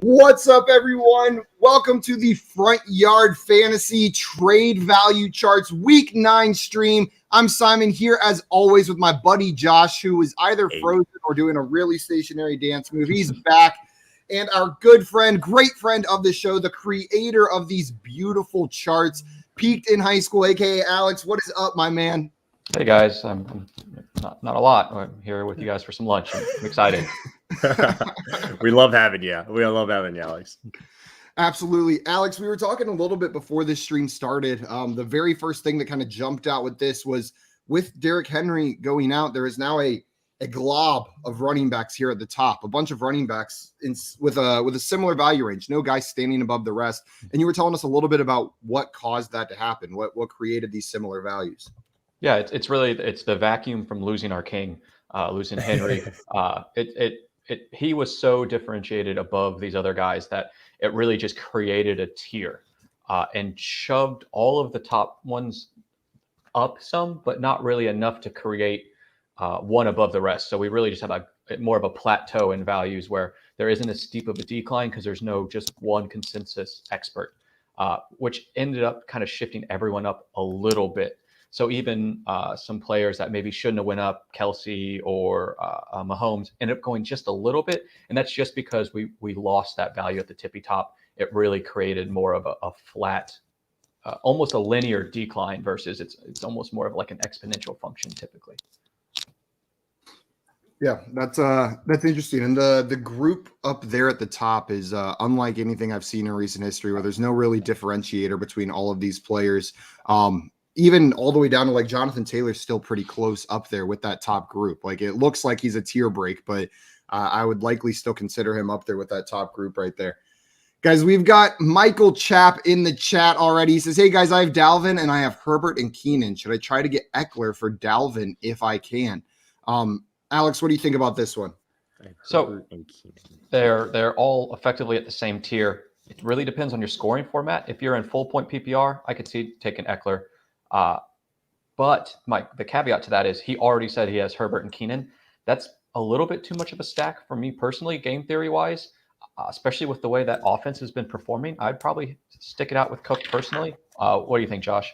What's up, everyone? Welcome to the Front Yard Fantasy Trade Value Charts Week 9 stream. I'm Simon here, as always, with my buddy Josh, who is either frozen or doing a really stationary dance move. He's back. And our good friend, great friend of the show, the creator of these beautiful charts, Peaked in High School, a.k.a. Alex. What is up, my man? Hey, guys. I'm not a lot. I'm here with you guys for some lunch. I'm excited. We love having you. We love having you, Alex. Absolutely. Alex, we were talking a little bit before this stream started. The very first thing that kind of jumped out with this was with Derrick Henry going out, there is now a glob of running backs here at the top, a bunch of running backs with a similar value range, no guy standing above the rest. And you were telling us a little bit about what caused that to happen, what created these similar values. Yeah, it's the vacuum from losing our king, losing Henry. He was so differentiated above these other guys that it really just created a tier and shoved all of the top ones up some, but not really enough to create one above the rest. So we really just have more of a plateau in values where there isn't as steep of a decline because there's no just one consensus expert, which ended up kind of shifting everyone up a little bit. So even some players that maybe shouldn't have went up, Kelsey or Mahomes, ended up going just a little bit. And that's just because we lost that value at the tippy top. It really created more of a flat, almost a linear decline versus it's almost more of like an exponential function typically. Yeah, that's interesting. And the group up there at the top is unlike anything I've seen in recent history, where there's no really differentiator between all of these players. Even all the way down to like Jonathan Taylor's still pretty close up there with that top group. Like it looks like he's a tier break, but I would likely still consider him up there with that top group right there. Guys, we've got Michael Chapp in the chat already. He says, hey guys, I have Dalvin and I have Herbert and Keenan. Should I try to get Eckler for Dalvin if I can? Alex, what do you think about this one? So they're all effectively at the same tier. It really depends on your scoring format. If you're in full point PPR, I could see taking Eckler. But the caveat to that is he already said he has Herbert and Keenan. That's a little bit too much of a stack for me personally, game theory wise, especially with the way that offense has been performing. I'd probably stick it out with Cook personally. What do you think, Josh?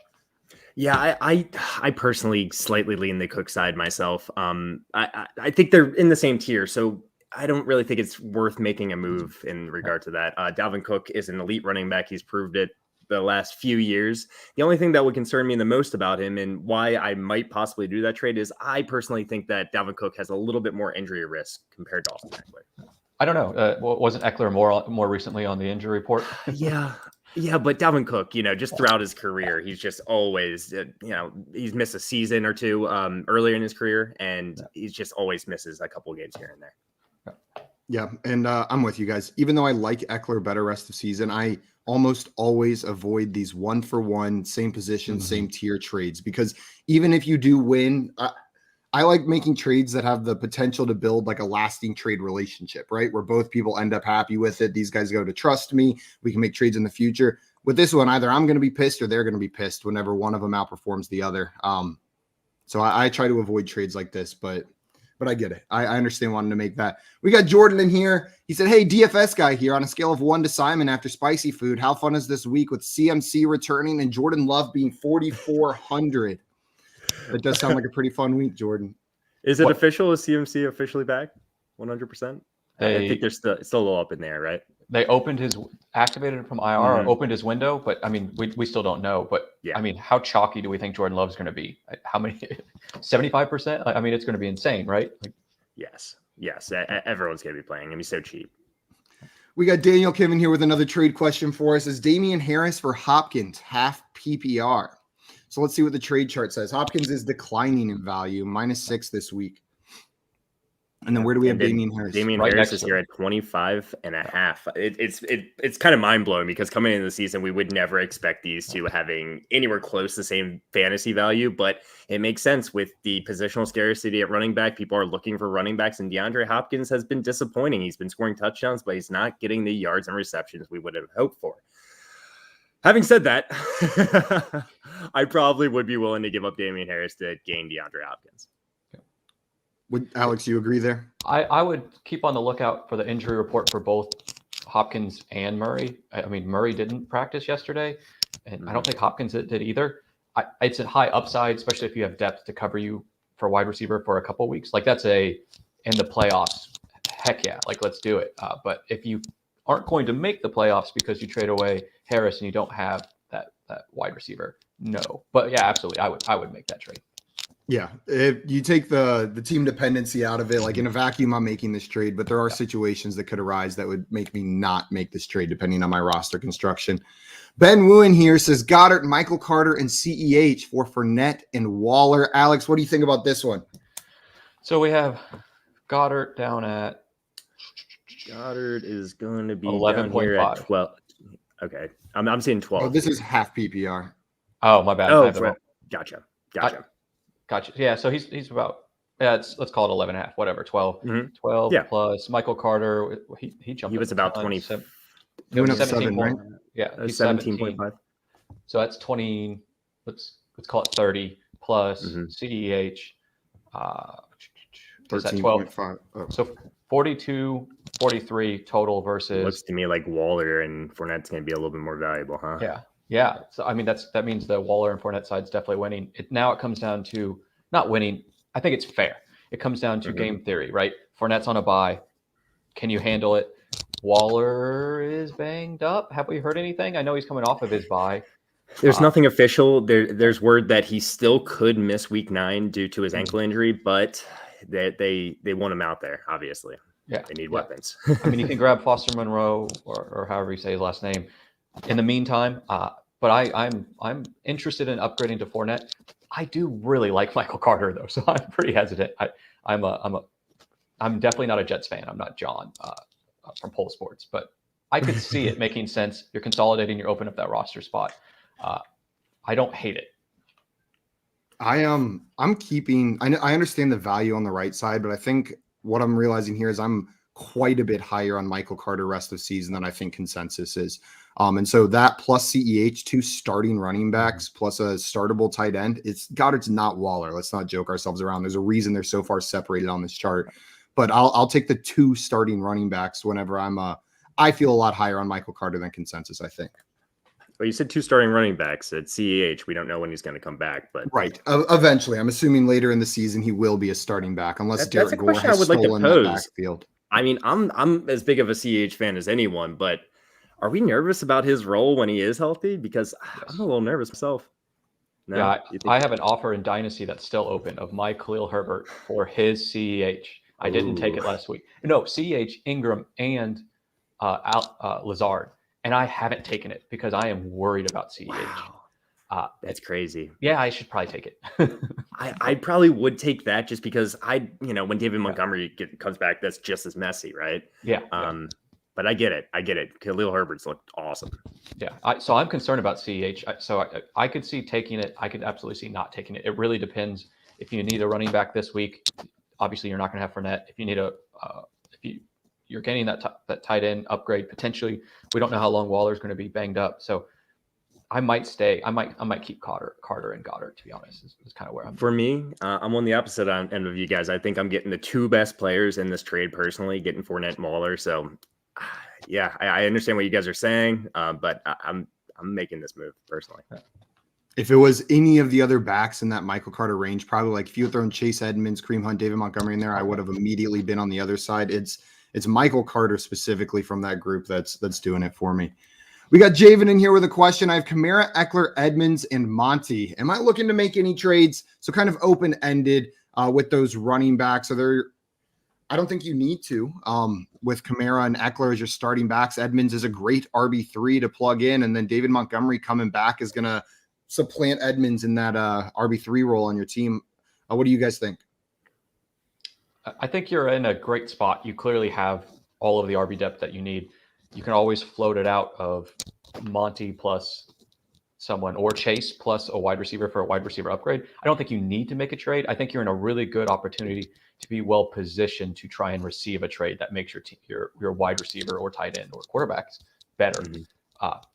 Yeah, I personally slightly lean the Cook side myself. I think they're in the same tier, so I don't really think it's worth making a move in regard to that. Dalvin Cook is an elite running back. He's proved it the last few years. The only thing that would concern me the most about him and why I might possibly do that trade is I personally think that Dalvin Cook has a little bit more injury risk compared to Austin Eckler. I don't know. Wasn't Eckler more recently on the injury report? Yeah, but Dalvin Cook, just throughout his career, he's just always, he's missed a season or two earlier in his career, and he's just always misses a couple of games here and there. Yeah, and I'm with you guys. Even though I like Eckler better rest of season, I almost always avoid these 1-for-1, same position, same tier trades, because even if you do win, I like making trades that have the potential to build like a lasting trade relationship, right? Where both people end up happy with it. These guys go to trust me. We can make trades in the future. With this one, either I'm going to be pissed or they're going to be pissed whenever one of them outperforms the other. So I try to avoid trades like this, but I get it. I understand wanting to make that. We got Jordan in here. He said, hey, DFS guy here, on a scale of 1 to Simon after spicy food, how fun is this week with CMC returning and Jordan Love being 4,400? That does sound like a pretty fun week, Jordan. Is it official? Is CMC officially back 100%? I think they're still a little up in there, right? They activated from IR, or opened his window, but I mean, we still don't know. But yeah. I mean, how chalky do we think Jordan Love's going to be? How many? 75%? I mean, it's going to be insane, right? Yes. Everyone's going to be playing. It's going to be so cheap. We got Daniel Kim in here with another trade question for us. Is Damian Harris for Hopkins half PPR? So let's see what the trade chart says. Hopkins is declining in value, -6 this week. And then where do we have Damian Harris? Damian Harris is here at 25.5. It's kind of mind blowing because coming into the season, we would never expect these two having anywhere close to the same fantasy value, but it makes sense with the positional scarcity at running back. People are looking for running backs, and DeAndre Hopkins has been disappointing. He's been scoring touchdowns, but he's not getting the yards and receptions we would have hoped for. Having said that, I probably would be willing to give up Damian Harris to gain DeAndre Hopkins. Would Alex, you agree there? I would keep on the lookout for the injury report for both Hopkins and Murray. I mean, Murray didn't practice yesterday, and I don't think Hopkins did either. It's a high upside, especially if you have depth to cover you for wide receiver for a couple of weeks. Like that's in the playoffs. Heck yeah, like let's do it. But if you aren't going to make the playoffs because you trade away Harris and you don't have that wide receiver, no. But yeah, absolutely, I would make that trade. Yeah, if you take the team dependency out of it, like in a vacuum, I'm making this trade, but there are situations that could arise that would make me not make this trade depending on my roster construction. Ben Wooen here says Goddard, Michael Carter, and CEH for Fournette and Waller. Alex, what do you think about this one? So we have Goddard down at Goddard is going to be 11.5 down here at 12. Okay, I'm seeing 12. Oh, this is half PPR. Oh, my bad. Oh, gotcha. Gotcha. Yeah, so he's about let's call it 11.5, whatever, 12. 12 plus Michael Carter. He jumped. He was about 20. He went up 7, right? Yeah, he's 17.5. So that's 20. Let's call it 30 plus CEH. Is that 12? Oh. So 42, 43 total versus. It looks to me like Waller and Fournette's going to be a little bit more valuable, huh? Yeah. So I mean, that means the Waller and Fournette side's definitely winning. Now it comes down to not winning. I think it's fair. It comes down to game theory, right? Fournette's on a bye. Can you handle it? Waller is banged up. Have we heard anything? I know he's coming off of his bye. There's nothing official. There's word that he still could miss week 9 due to his ankle injury, but they want him out there, obviously. Yeah. They need weapons. I mean, you can grab Foster Monroe or however you say his last name in the meantime. But I'm interested in upgrading to Fournette. I do really like Michael Carter though, so I'm pretty hesitant. I'm definitely not a Jets fan. I'm not John from Pole Sports, but I could see it making sense. You're consolidating. You're opening up that roster spot. I don't hate it. I'm keeping. I understand the value on the right side, but I think what I'm realizing here is I'm quite a bit higher on Michael Carter rest of season than I think consensus is. And so that plus CEH, 2 starting running backs plus a startable tight end. Goddard's not Waller. Let's not joke ourselves around. There's a reason they're so far separated on this chart. But I'll take the 2 starting running backs whenever I feel a lot higher on Michael Carter than consensus, I think. Well, you said 2 starting running backs at CEH. We don't know when he's going to come back, but right. Eventually, I'm assuming later in the season he will be a starting back, unless Derek Gore has stolen that backfield. I mean, I'm as big of a CEH fan as anyone, but are we nervous about his role when he is healthy? Because I'm a little nervous myself. No, yeah, I have an offer in Dynasty that's still open of my Khalil Herbert for his CEH. I didn't take it last week. No, CEH, Ingram, and Lazard. And I haven't taken it because I am worried about CEH. Wow. That's crazy. Yeah, I should probably take it. I probably would take that just because when David Montgomery comes back, that's just as messy, right? Yeah. But I get it. Khalil Herbert's looked awesome. Yeah. So I'm concerned about CEH. So I could see taking it. I could absolutely see not taking it. It really depends. If you need a running back this week, obviously you're not going to have Fournette. If you need you're getting that tight end upgrade potentially. We don't know how long Waller's going to be banged up. So I might stay. I might keep Carter and Goddard, to be honest, is kind of where I'm. For me, I'm on the opposite end of you guys. I think I'm getting the 2 best players in this trade personally, getting Fournette and Waller. So yeah, I understand what you guys are saying, but I'm making this move personally. If it was any of the other backs in that Michael Carter range, probably like if you had thrown Chase Edmonds, Kareem Hunt, David Montgomery in there, I would have immediately been on the other side. It's Michael Carter specifically from that group that's doing it for me. We got Javen in here with a question. I have Kamara, Eckler, Edmonds, and Monty. Am I looking to make any trades? So kind of open-ended with those running backs. I don't think you need to. With Kamara and Eckler as your starting backs, Edmonds is a great RB3 to plug in, and then David Montgomery coming back is going to supplant Edmonds in that RB3 role on your team. What do you guys think? I think you're in a great spot. You clearly have all of the RB depth that you need. You can always float it out of Monty plus someone or Chase plus a wide receiver for a wide receiver upgrade. I don't think you need to make a trade. I think you're in a really good opportunity to be well positioned to try and receive a trade that makes your wide receiver or tight end or quarterbacks better.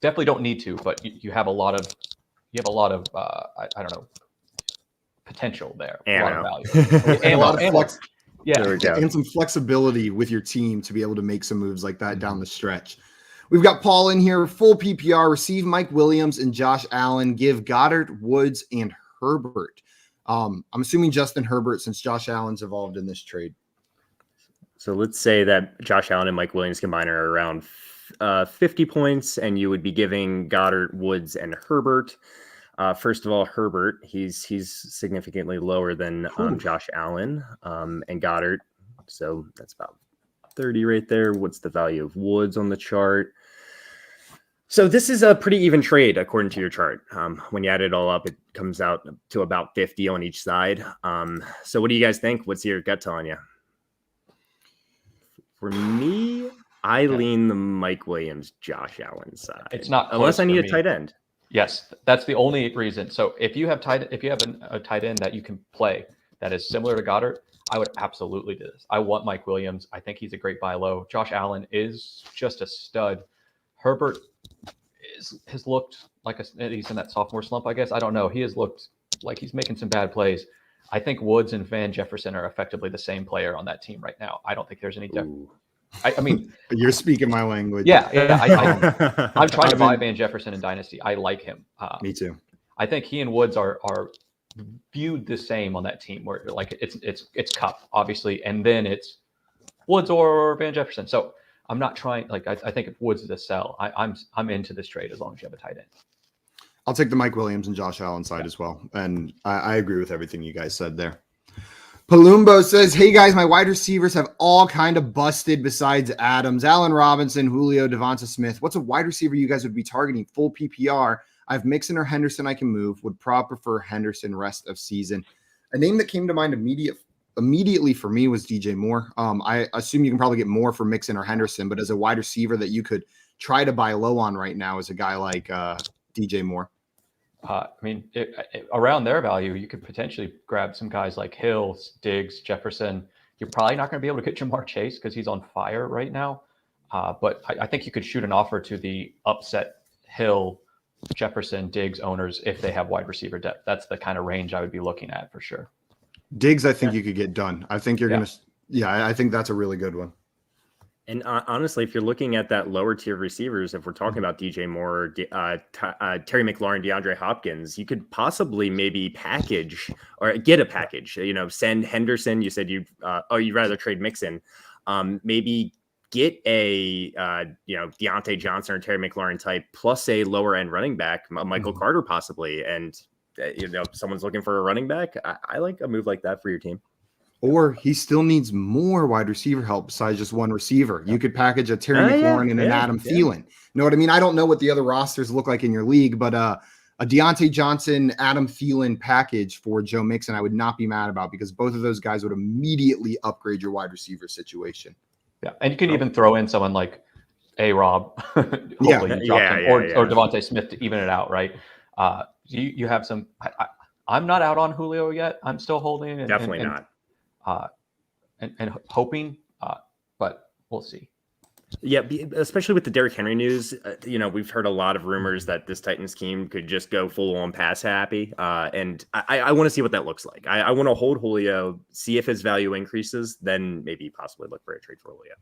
Definitely don't need to, but you have a lot of I don't know, potential there. A lot of value. And a lot of flex. Yeah. There we go. And some flexibility with your team to be able to make some moves like that down the stretch. We've got Paul in here, full PPR, receive Mike Williams and Josh Allen, give Goddard, Woods, and Herbert. I'm assuming Justin Herbert since Josh Allen's involved in this trade. So let's say that Josh Allen and Mike Williams combined are around 50 points, and you would be giving Goddard, Woods, and Herbert. First of all, Herbert, he's significantly lower than Josh Allen and Goddard. So that's about 30 right there. What's the value of Woods on the chart? So this is a pretty even trade according to your chart. When you add it all up, it comes out to about 50 on each side. So what do you guys think? What's your gut telling you? For me, I lean the Mike Williams, Josh Allen side. It's not unless close I need for a me. tight end. Yes, that's the only reason. So if you have a tight end that you can play that is similar to Goddard, I would absolutely do this. I want Mike Williams. I think he's a great buy low. Josh Allen is just a stud. Herbert has looked like he's in that sophomore slump, I guess. I don't know. He has looked like he's making some bad plays. I think Woods and Van Jefferson are effectively the same player on that team right now. I don't think there's any difference. I mean, you're speaking my language. Yeah. I'm trying to buy Van Jefferson in Dynasty. I like him. Me too. I think he and Woods are viewed the same on that team, where like it's Cup obviously, and then it's Woods or Van Jefferson. So I'm not trying. Like I think if Woods is a sell, I'm into this trade as long as you have a tight end. I'll take the Mike Williams and Josh Allen side as well. And I agree with everything you guys said there. Palumbo says, hey guys, my wide receivers have all kind of busted besides Adams, Allen Robinson, Julio, Devonta Smith. What's a wide receiver you guys would be targeting full PPR? I have Mixon or Henderson I can move. Would probably prefer Henderson rest of season. A name that came to mind immediately for me was DJ Moore. I assume you can probably get more for Mixon or Henderson, but as a wide receiver that you could try to buy low on right now is a guy like DJ Moore. I mean, around their value, you could potentially grab some guys like Hill, Diggs, Jefferson. You're probably not going to be able to get Jamar Chase because he's on fire right now. But I think you could shoot an offer to the upset Hill, Jefferson, Diggs owners if they have wide receiver depth. That's the kind of range I would be looking at for sure. Diggs, I think you could get done. I think you're going to, I think that's a really good one. And honestly, if you're looking at that lower tier receivers, if we're talking about DJ Moore, Terry McLaurin, DeAndre Hopkins, you could possibly maybe package or get a package. Send Henderson. You said you'd rather trade Mixon. Maybe get a Deontay Johnson or Terry McLaurin type plus a lower end running back, Michael Carter possibly, and someone's looking for a running back. I like a move like that for your team. Or he still needs more wide receiver help besides just one receiver. You could package a Terry McLaurin and an Adam Thielen. You know what I mean? I don't know what the other rosters look like in your league, but a Deontay Johnson, Adam Thielen package for Joe Mixon, I would not be mad about because both of those guys would immediately upgrade your wide receiver situation. Yeah, and you can even throw in someone like A-Rob, or Devontae Smith to even it out, right? You have some. I'm not out on Julio yet. I'm still holding. Definitely not. And hoping, but we'll see. Yeah, especially with the Derrick Henry news, we've heard a lot of rumors that this Titans team could just go full on pass happy. And I want to see what that looks like. I want to hold Julio, see if his value increases, then maybe possibly look for a trade for Julio.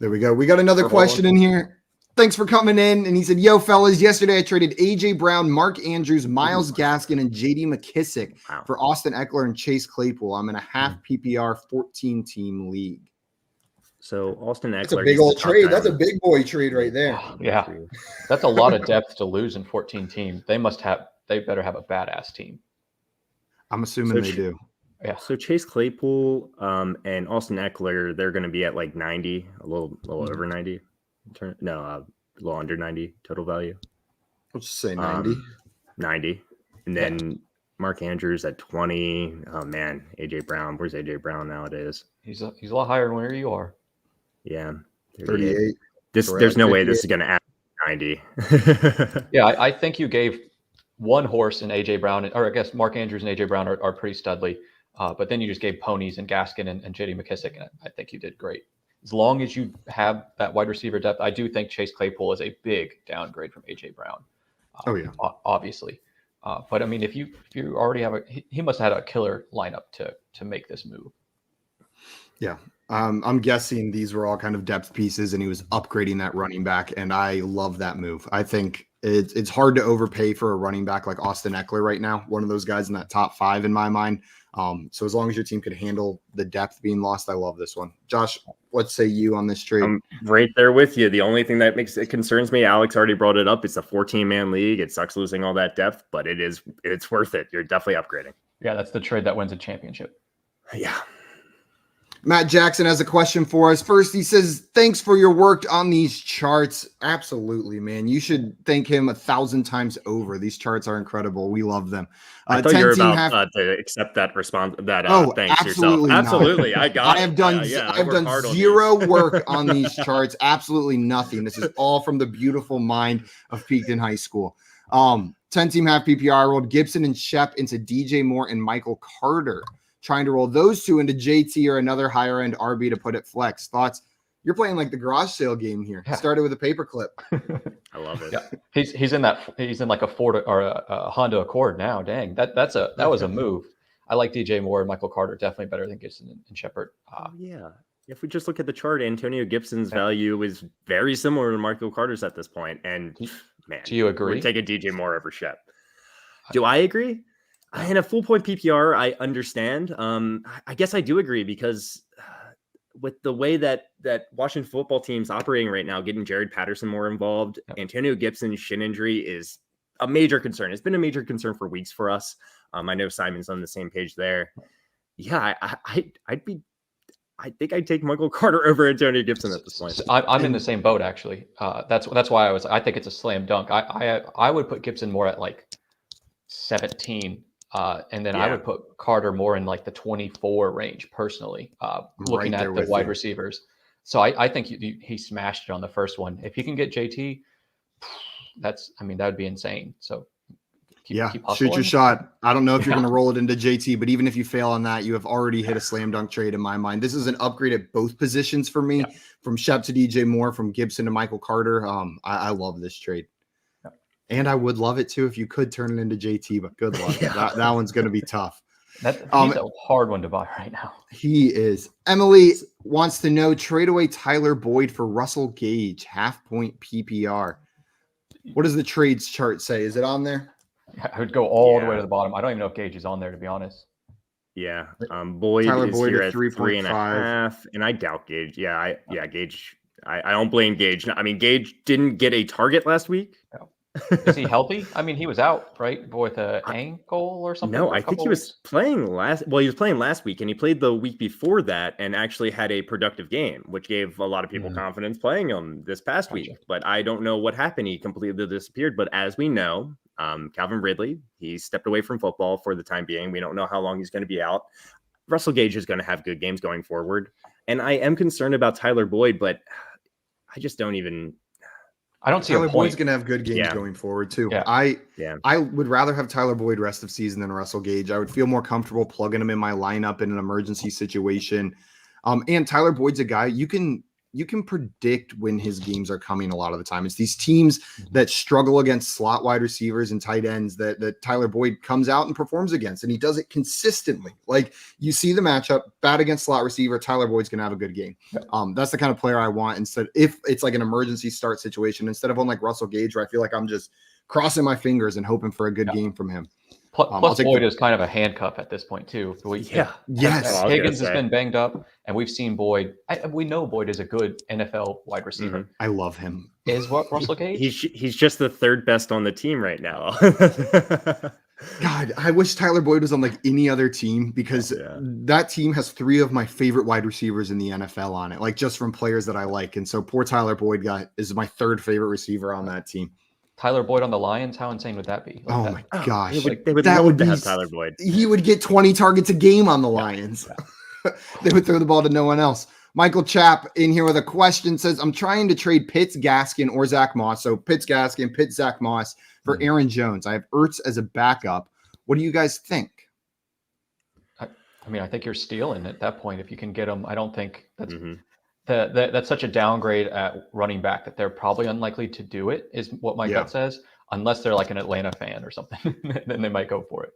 There we go. We got another question in here. Thanks for coming in. And he said, yo, fellas, yesterday I traded A.J. Brown, Mark Andrews, Myles Gaskin, and J.D. McKissick for Austin Eckler and Chase Claypool. I'm in a half PPR 14-team league. So Austin Eckler. That's a big old trade. That's a big boy trade right there. Yeah. That's a lot of depth to lose in 14 teams. They better have a badass team. I'm assuming they do. Yeah. So Chase Claypool and Austin Eckler, they're going to be at like 90, a little over 90. No, a little under 90 total value. Let's just say 90. 90. And then Mark Andrews at 20. Oh, man. A.J. Brown. Where's A.J. Brown nowadays? He's a lot higher than where you are. Yeah. 38. There's no way this is going to add 90. Yeah, I think you gave one horse in A.J. Brown, or I guess Mark Andrews and A.J. Brown are pretty studly. But then you just gave ponies and Gaskin and J.D. McKissick, and I think you did great. As long as you have that wide receiver depth, I do think Chase Claypool is a big downgrade from A.J. Brown. Obviously. But I mean, if you already have he must have had a killer lineup to make this move. Yeah. I'm guessing these were all kind of depth pieces, and he was upgrading that running back, and I love that move. I think it's hard to overpay for a running back like Austin Eckler right now, one of those guys in that top 5 in my mind. So as long as your team could handle the depth being lost, I love this one. Josh, what say you on this trade? I'm right there with you. The only thing that concerns me, Alex already brought it up. It's a 14-man league. It sucks losing all that depth, but it's worth it. You're definitely upgrading. Yeah, that's the trade that wins a championship. Yeah. Matt Jackson has a question for us. First, he says, thanks for your work on these charts. Absolutely, man. You should thank him 1,000 times over. These charts are incredible. We love them. I thought you were about to accept that response. Thanks yourself. Not. Absolutely. I got I have done, I've done zero work on these charts. Absolutely nothing. This is all from the beautiful mind of Peaked in High School. 10-team half PPR rolled Gibson and Shep into DJ Moore and Michael Carter, trying to roll those two into JT or another higher end RB to put it flex. Thoughts? You're playing like the garage sale game here. Yeah. Started with a paperclip. I love it. Yeah, he's in like a Ford or a Honda Accord now. Dang, that was a move. I like DJ Moore and Michael Carter definitely better than Gibson and Shepard. Yeah. If we just look at the chart, Antonio Gibson's value is very similar to Michael Carter's at this point. And man, do you agree? We're taking DJ Moore over Shep. Do I agree? In a full point PPR, I understand. I guess I do agree because with the way that Washington football team's operating right now, getting Jared Patterson more involved, Antonio Gibson's shin injury is a major concern. It's been a major concern for weeks for us. I know Simon's on the same page there. Yeah, I think I'd take Michael Carter over Antonio Gibson at this point. I'm in the same boat actually. That's why I think it's a slam dunk. I would put Gibson more at like 17. And then I would put Carter more in like the 24 range personally, looking at the wide receivers. So I think he smashed it on the first one. If he can get JT, that would be insane. So keep shoot your shot. I don't know if you're going to roll it into JT, but even if you fail on that, you have already hit a slam dunk trade in my mind. This is an upgrade at both positions for me, from Shep to DJ Moore, from Gibson to Michael Carter. I love this trade. And I would love it too if you could turn it into JT, but good luck. That one's going to be tough. He's a hard one to buy right now. He is. Emily wants to know, trade away Tyler Boyd for Russell Gage, half point PPR. What does the trades chart say? Is it on there? I would go all the way to the bottom. I don't even know if Gage is on there, to be honest. Yeah. Boyd Tyler is Boyd here at at 3.5, and I doubt Gage. Gage. I don't blame Gage. I mean, Gage didn't get a target last week. No. Is he healthy? I mean, he was out, right, with an ankle or something. No, I think he was playing last. Well, he was playing last week, and he played the week before that, and actually had a productive game, which gave a lot of people confidence playing him this past week. But I don't know what happened. He completely disappeared. But as we know, Calvin Ridley, he stepped away from football for the time being. We don't know how long he's going to be out. Russell Gage is going to have good games going forward, and I am concerned about Tyler Boyd, but I just don't even. I don't see Tyler a point. Boyd's going to have good games going forward too. Yeah. I would rather have Tyler Boyd rest of season than Russell Gage. I would feel more comfortable plugging him in my lineup in an emergency situation. And Tyler Boyd's a guy you can predict when his games are coming a lot of the time. It's these teams that struggle against slot wide receivers and tight ends that Tyler Boyd comes out and performs against, and he does it consistently. Like, you see the matchup, bad against slot receiver, Tyler Boyd's going to have a good game. That's the kind of player I want. Instead, if it's like an emergency start situation, instead of on like Russell Gage, where I feel like I'm just crossing my fingers and hoping for a good game from him. Plus, Boyd is kind of a handcuff at this point too. Yes. Higgins has been banged up, and we've seen Boyd. We know Boyd is a good NFL wide receiver. I love him. Is what Russell Gage? He's just the third best on the team right now. God, I wish Tyler Boyd was on like any other team, because that team has 3 of my favorite wide receivers in the NFL on it, like just from players that I like. And so poor Tyler Boyd is my 3rd favorite receiver on that team. Tyler Boyd on the Lions, how insane would that be? My gosh. They would love to have Tyler Boyd. He would get 20 targets a game on the Lions. They would throw the ball to no one else. Michael Chapp in here with a question says, I'm trying to trade Pitts, Gaskin, or Zach Moss. So Pitts, Gaskin, Pitts, Zach Moss for Aaron Jones. I have Ertz as a backup. What do you guys think? I think you're stealing at that point if you can get him. I don't think that's that's such a downgrade at running back that they're probably unlikely to do it, is what my gut says, unless they're like an Atlanta fan or something. Then they might go for it.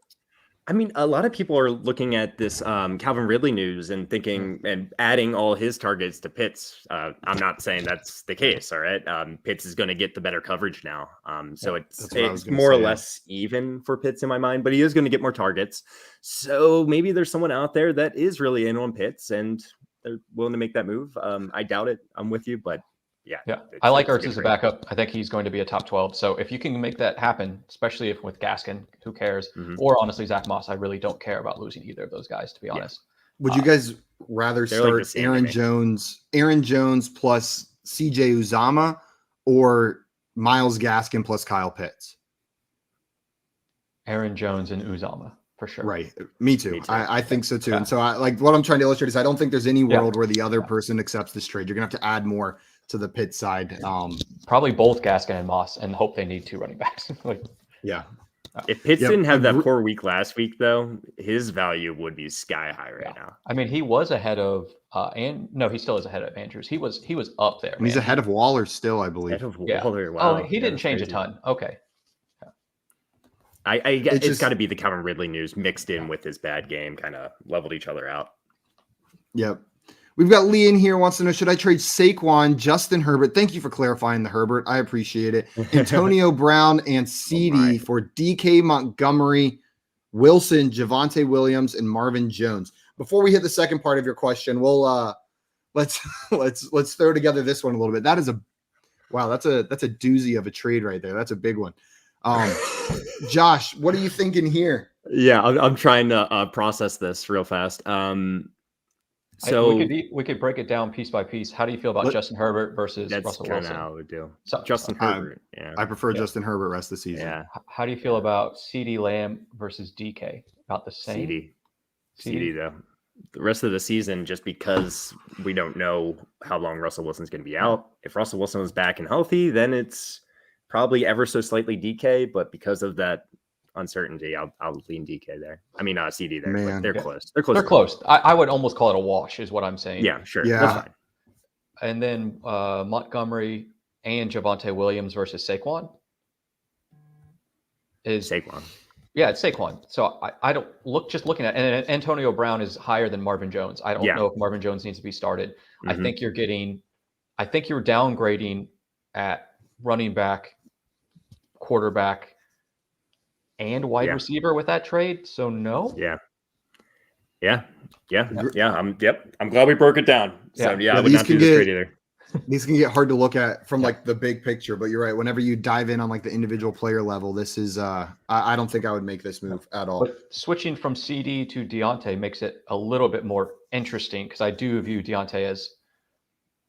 I mean, a lot of people are looking at this Calvin Ridley news and thinking and adding all his targets to Pitts. I'm not saying that's the case. All right. Pitts is going to get the better coverage now. So it's more or less even for Pitts in my mind, but he is going to get more targets. So maybe there's someone out there that is really in on Pitts and they're willing to make that move. I doubt it. I'm with you, but yeah. I like Ertz as a backup. I think he's going to be a top 12. So if you can make that happen, especially if with Gaskin, who cares? Or honestly, Zach Moss, I really don't care about losing either of those guys, to be honest. Would you guys rather start Aaron Jones plus CJ Uzama or Myles Gaskin plus Kyle Pitts? Aaron Jones and Uzama. For sure. Right. Me too. I think so too. Yeah. And so what I'm trying to illustrate is I don't think there's any world where the other person accepts this trade. You're going to have to add more to the Pitt side. Probably both Gaskin and Moss, and hope they need 2 running backs. If Pitts didn't have that poor week last week, though, his value would be sky high right now. I mean, he was ahead of he still is ahead of Andrews. He was up there. And he's ahead of Waller still, I believe. Ahead of Waller. Wow. Oh, he didn't change a ton. Okay. I guess it's got to be the Calvin Ridley news mixed in with his bad game, kind of leveled each other out. Yep. We've got Lee in here, wants to know, should I trade Saquon, Justin Herbert? Thank you for clarifying the Herbert. I appreciate it. Antonio Brown and CD for DK Montgomery, Wilson, Javonte Williams, and Marvin Jones. Before we hit the second part of your question, we'll let's throw together this one a little bit. That's a doozy of a trade right there. That's a big one. Josh, what are you thinking here? Yeah, I'm trying to process this real fast. So we could break it down piece by piece. How do you feel about Justin Herbert versus Russell Wilson? That's kind of how I would do. Justin Herbert. I prefer Justin Herbert rest of the season. Yeah. How do you feel about CeeDee Lamb versus DK? About the same. CeeDee though. The rest of the season, just because we don't know how long Russell Wilson's going to be out. If Russell Wilson was back and healthy, then it's probably ever so slightly DK. But because of that uncertainty, I'll lean DK there. I mean, CD there. Man. They're close. They're close. I would almost call it a wash, is what I'm saying. Yeah, sure. Yeah. That's fine. And then Montgomery and Javonte Williams versus Saquon is Saquon. Yeah, it's Saquon. So I don't looking at, and Antonio Brown is higher than Marvin Jones. I don't know if Marvin Jones needs to be started. I think you're downgrading at running back, quarterback, and wide receiver with that trade. So no. Yeah. I'm glad we broke it down. So I would not do this trade either. These can get hard to look at from like the big picture, but you're right. Whenever you dive in on like the individual player level, this is I don't think I would make this move at all. But switching from CD to Deontay makes it a little bit more interesting because I do view Deontay as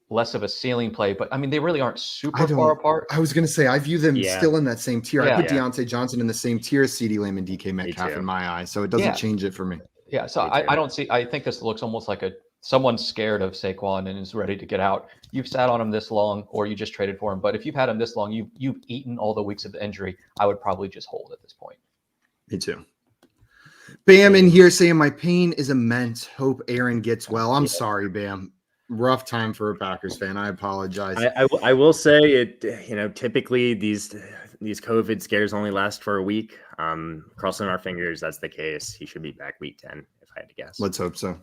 less of a ceiling play, but I mean they really aren't super far apart. I was gonna say I view them still in that same tier. I put Deontay Johnson in the same tier as CeeDee Lamb and DK Metcalf in my eyes, so it doesn't change it for me. Yeah, so I don't see. I think this looks almost like someone scared of Saquon and is ready to get out. You've sat on him this long, or you just traded for him. But if you've had him this long, you've eaten all the weeks of the injury. I would probably just hold at this point. Me too. Bam in here saying my pain is immense. Hope Aaron gets well. I'm sorry, Bam. Rough time for a Packers fan. I apologize. I will say it. Typically these COVID scares only last for a week. Crossing our fingers, that's the case. He should be back week 10, if I had to guess. Let's hope so.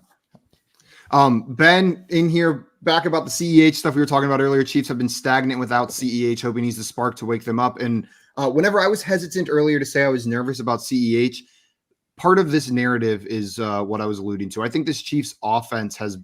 Ben in here back about the CEH stuff we were talking about earlier. Chiefs have been stagnant without CEH. Hoping he's the spark to wake them up. And whenever I was hesitant earlier to say I was nervous about CEH, part of this narrative is what I was alluding to. I think this Chiefs offense has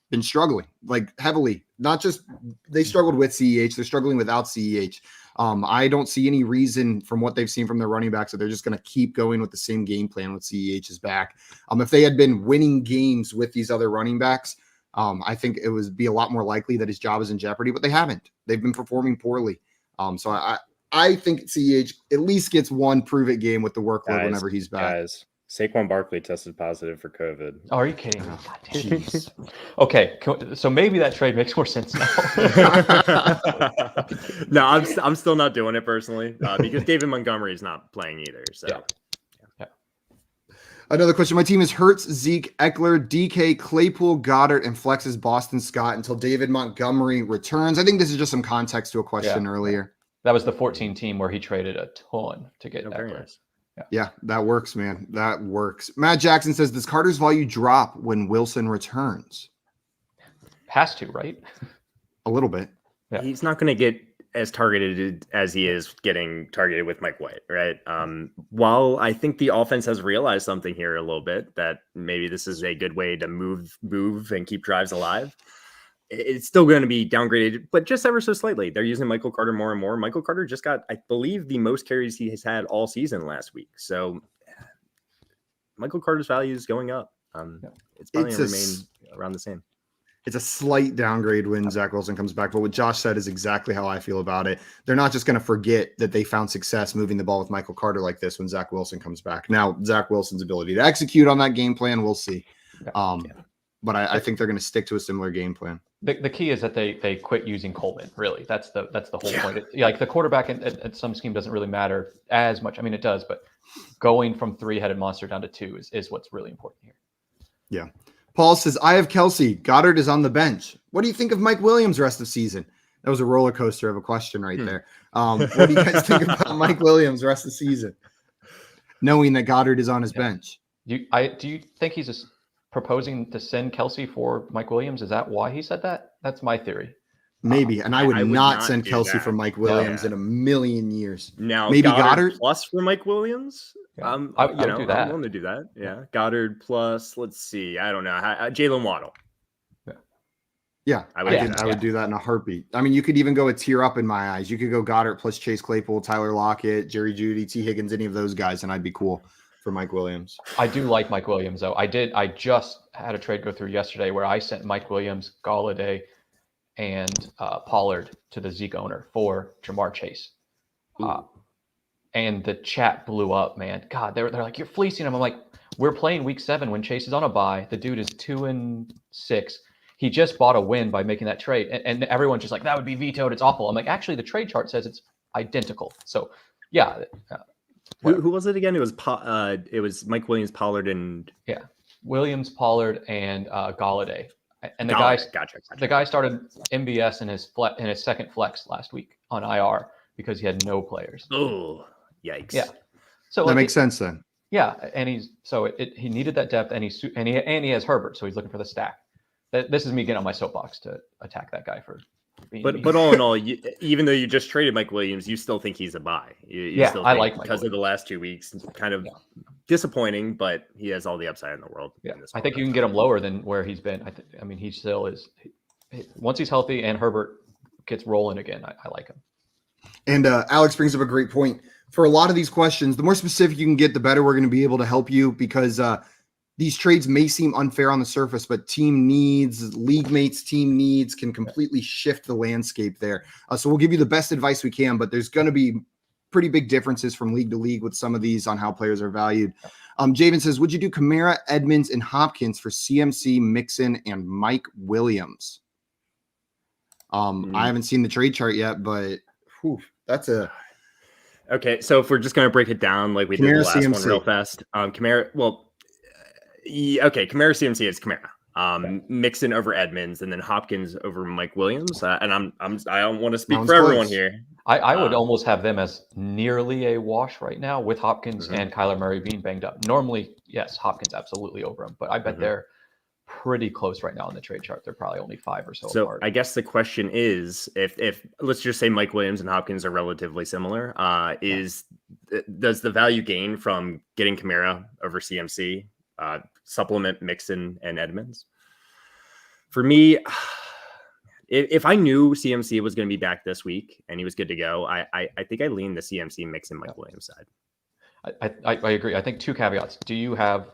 been struggling like heavily. Not just they struggled with CEH, they're struggling without CEH. I don't see any reason from what they've seen from their running backs that they're just going to keep going with the same game plan with CEH's back. If they had been winning games with these other running backs, I think it would be a lot more likely that his job is in jeopardy, but they haven't. They've been performing poorly. So I think CEH at least gets one prove-it game with the workload whenever he's back. Guys, Saquon Barkley tested positive for COVID. Oh, are you kidding me? Jeez. Okay, so maybe that trade makes more sense now. No, I'm still not doing it personally because David Montgomery is not playing either. So, yeah. Another question. My team is Hurts, Zeke, Eckler, DK, Claypool, Goddard, and flexes Boston Scott until David Montgomery returns. I think this is just some context to a question earlier. That was the 14 team where he traded a ton to get Eckler. Nice. Yeah, that works, man. That works. Matt Jackson says, does Carter's value drop when Wilson returns? Has to, right? A little bit. Yeah. He's not going to get as targeted as he is getting targeted with Mike White, right? While I think the offense has realized something here a little bit, that maybe this is a good way to move and keep drives alive, it's still going to be downgraded, but just ever so slightly. They're using Michael Carter more and more. Michael Carter just got, I believe, the most carries he has had all season last week. So Michael Carter's value is going up. It's probably going to remain around the same. It's a slight downgrade when Zach Wilson comes back, but what Josh said is exactly how I feel about it. They're not just going to forget that they found success moving the ball with Michael Carter like this when Zach Wilson comes back. Now, Zach Wilson's ability to execute on that game plan, we'll see. But I think they're going to stick to a similar game plan. The key is that they quit using Coleman. Really, that's the whole point. Like the quarterback at some scheme doesn't really matter as much. I mean, it does, but going from 3-headed monster down to 2 is what's really important here. Yeah. Paul says, I have Kelsey. Goddard is on the bench. What do you think of Mike Williams rest of season? That was a roller coaster of a question right there. What do you guys think about Mike Williams rest of season, knowing that Goddard is on his bench? Do you think he's just proposing to send Kelsey for Mike Williams? Is that why he said that? That's my theory. Maybe. And I would not send do Kelsey that. for Mike Williams in a million years. Now, maybe Goddard plus for Mike Williams. I would do that. I'm willing to do that. Yeah. Goddard plus, let's see. I don't know. Jalen Waddle. Yeah, I would do that in a heartbeat. I mean, you could even go a tier up in my eyes. You could go Goddard plus Chase Claypool, Tyler Lockett, Jerry Jeudy, T. Higgins, any of those guys, and I'd be cool for Mike Williams. I do like Mike Williams, though. I just had a trade go through yesterday where I sent Mike Williams, Galladay, and Pollard to the Zeke owner for Jamar Chase. And the chat blew up, man. God, they're like, you're fleecing him. I'm like, we're playing week 7 when Chase is on a bye. The dude is 2-6. He just bought a win by making that trade. And everyone's just like, that would be vetoed. It's awful. I'm like, actually, the trade chart says it's identical. So, yeah. Who was it again? It was Mike Williams, Pollard, and Williams, Pollard, and Galladay. And the guy started MBS in his second flex last week on IR because he had no players. Oh, yikes! Yeah, so that makes sense then. Yeah, and he needed that depth, and he has Herbert, so he's looking for the stack. This is me getting on my soapbox to attack that guy for. But all in all, even though you just traded Mike Williams, you still think he's a buy. You still I like Mike because of the last 2 weeks. Kind of disappointing, but he has all the upside in the world. Yeah, I think you can get him lower than where he's been. I mean, he still is. Once he's healthy and Herbert gets rolling again, I like him. And Alex brings up a great point. For a lot of these questions, the more specific you can get, the better we're going to be able to help you, because these trades may seem unfair on the surface, but team needs, league mates, team needs can completely shift the landscape there. So we'll give you the best advice we can, but there's going to be pretty big differences from league to league with some of these on how players are valued. Javen says, would you do Kamara, Edmonds, and Hopkins for CMC, Mixon, and Mike Williams? I haven't seen the trade chart yet, but that's a... Okay, so if we're just going to break it down like we did the last CMC. One real fast. Kamara, Kamara CMC is Kamara. Mixon over Edmonds, and then Hopkins over Mike Williams. And I don't want to speak for everyone here. I would almost have them as nearly a wash right now with Hopkins and Kyler Murray being banged up. Normally, yes, Hopkins absolutely over him, but I bet they're pretty close right now in the trade chart. They're probably only 5 or so apart. I guess the question is, if let's just say Mike Williams and Hopkins are relatively similar, does the value gain from getting Kamara over CMC supplement Mixon and Edmonds? For me, if I knew CMC was going to be back this week and he was good to go, I think I lean the CMC Mixon Mike Williams side. I agree. I think 2 caveats. Do you have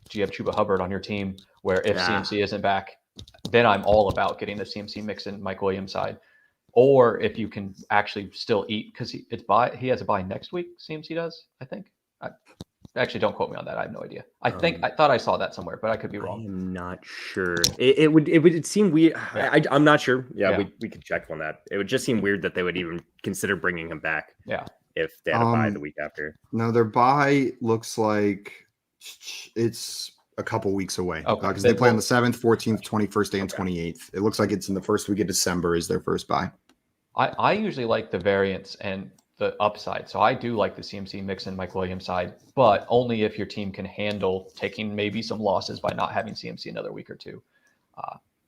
Chuba Hubbard on your team where if CMC isn't back, then I'm all about getting the CMC Mixon Mike Williams side? Or if you can actually still eat, because he has a bye next week, CMC does, I think. Actually, don't quote me on that. I have no idea. I thought I saw that somewhere, but I could be wrong. I'm not sure. It would seem weird. I'm not sure. We could check on that. It would just seem weird that they would even consider bringing him back. Yeah. If they had a bye the week after. No, their bye looks like it's a couple weeks away. Because they play on the 7th, 14th, 21st, and 28th. It looks like it's in the first week of December is their first bye. I usually like the variance, and the upside. So I do like the CMC Mixon, Mike Williams side, but only if your team can handle taking maybe some losses by not having CMC another week or two.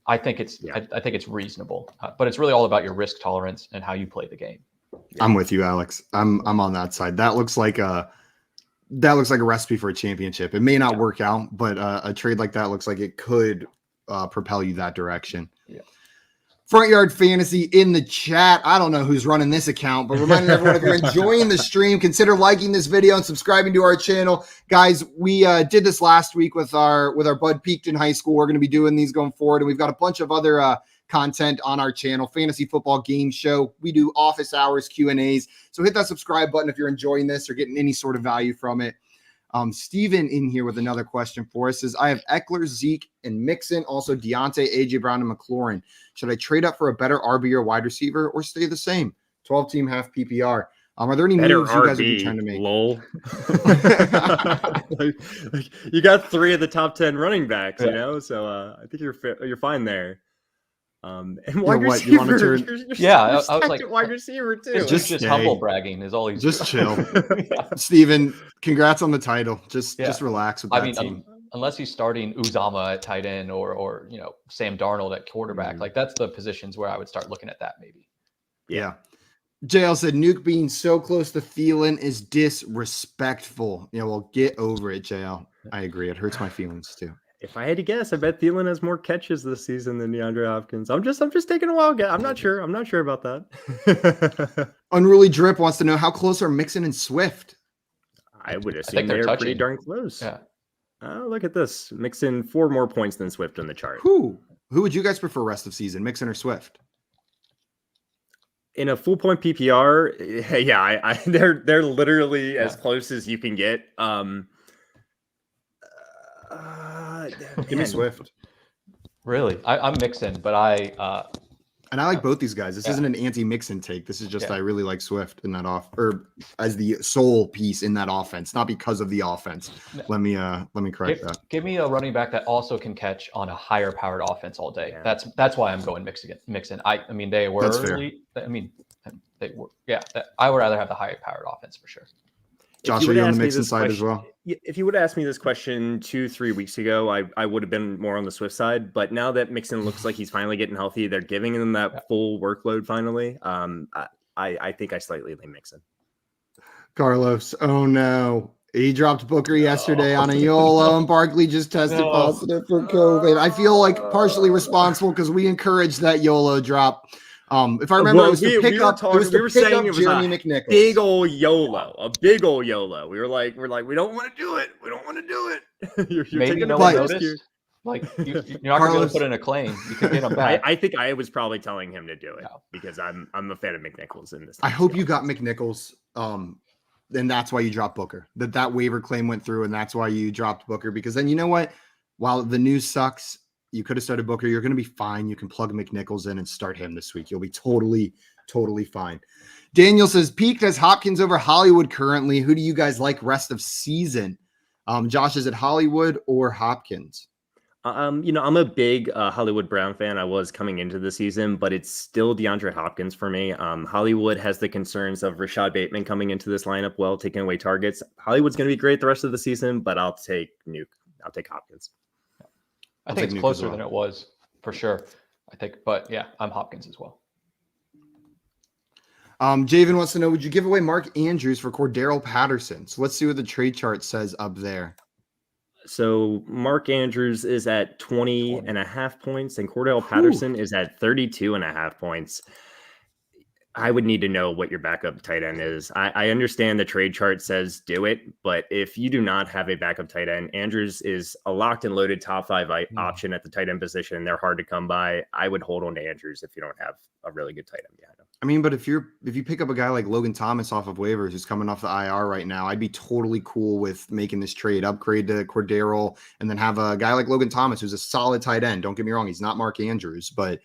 I think it's I think it's reasonable, but it's really all about your risk tolerance and how you play the game. I'm with you, Alex. I'm on that side. That looks like a recipe for a championship. It may not work out, but a trade like that looks like it could propel you that direction. Yeah. Front Yard Fantasy in the chat. I don't know who's running this account, but reminding everyone, if you're enjoying the stream, consider liking this video and subscribing to our channel. Guys, we did this last week with our bud Peaked in High School. We're going to be doing these going forward, and we've got a bunch of other content on our channel. Fantasy Football Game Show. We do office hours Q&As. So hit that subscribe button if you're enjoying this or getting any sort of value from it. Steven in here with another question for us says, I have Eckler, Zeke, and Mixon, also Deontay, AJ Brown, and McLaurin. Should I trade up for a better RB or wide receiver or stay the same? 12-team half PPR. Are there any moves you guys would be trying to make? Lol. like, you got 3 of the top 10 running backs, you know, so I think you're fine there. And wide receiver, you want to turn? I was like, wide receiver too. It's just humble bragging is all he's just chill. Steven, congrats on the title. Just relax with that team. Unless he's starting Uzama at tight end or Sam Darnold at quarterback, like that's the positions where I would start looking at that maybe. Yeah. JL said Nuke being so close to Thielen is disrespectful. Yeah, well, get over it, JL. I agree. It hurts my feelings too. If I had to guess, I bet Thielen has more catches this season than DeAndre Hopkins. I'm just taking a wild guess. I'm not sure about that. Unruly Drip wants to know how close are Mixon and Swift. I would assume they're pretty darn close. Yeah. Oh, look at this. Mixon 4 more points than Swift on the chart. Who would you guys prefer rest of season, Mixon or Swift? In a full point PPR, they're literally as close as you can get. Give me Swift. Really? I'm Mixon, but and I like both these guys. This isn't an anti-Mixon take. This is just I really like Swift in that as the sole piece in that offense, not because of the offense. Let me correct that. Give me a running back that also can catch on a higher powered offense all day. Yeah. That's why I'm going Mixon. I mean they were early. I mean they were I would rather have the higher powered offense for sure. Josh, are you on the Mixon side as well? If you would ask me this question 2-3 weeks ago, I would have been more on the Swift side. But now that Mixon looks like he's finally getting healthy, they're giving him that full workload finally. I think I slightly lean Mixon. Carlos, oh no. He dropped Booker yesterday on a YOLO, and Barkley just tested positive for COVID. I feel like partially responsible because we encouraged that YOLO drop. If I remember, it was to pick up Jeremy McNichols. Big old YOLO, a big old YOLO. We were like, we don't want to do it. We don't want to do it. you're Maybe taking no one noticed. Like you're not going to put in a claim. You can get him back. I think I was probably telling him to do it because I'm a fan of McNichols in this. I hope you got McNichols. And that's why you dropped Booker. That waiver claim went through, and that's why you dropped Booker. Because then you know what? While the news sucks, you could have started Booker. You're going to be fine. You can plug McNichols in and start him this week. You'll be totally fine. Daniel says, Peaked has Hopkins over Hollywood currently. Who do you guys like rest of season? Josh, is it Hollywood or Hopkins? I'm a big Hollywood Brown fan. I was coming into the season, but it's still DeAndre Hopkins for me. Hollywood has the concerns of Rashad Bateman coming into this lineup taking away targets. Hollywood's going to be great the rest of the season, but I'll take Hopkins. I think it's closer than it was for sure. I'm Hopkins as well. Javen wants to know, would you give away Mark Andrews for Cordero Patterson? So let's see what the trade chart says up there. So Mark Andrews is at 20.5 points and Cordell Patterson is at 32.5 points. I would need to know what your backup tight end is. I understand the trade chart says do it, but if you do not have a backup tight end, Andrews is a locked and loaded top 5 option at the tight end position. They're hard to come by. I would hold on to Andrews if you don't have a really good tight end behind him. I mean, but if you pick up a guy like Logan Thomas off of waivers who's coming off the IR right now, I'd be totally cool with making this trade, upgrade to Cordero, and then have a guy like Logan Thomas who's a solid tight end. Don't get me wrong, he's not Mark Andrews, but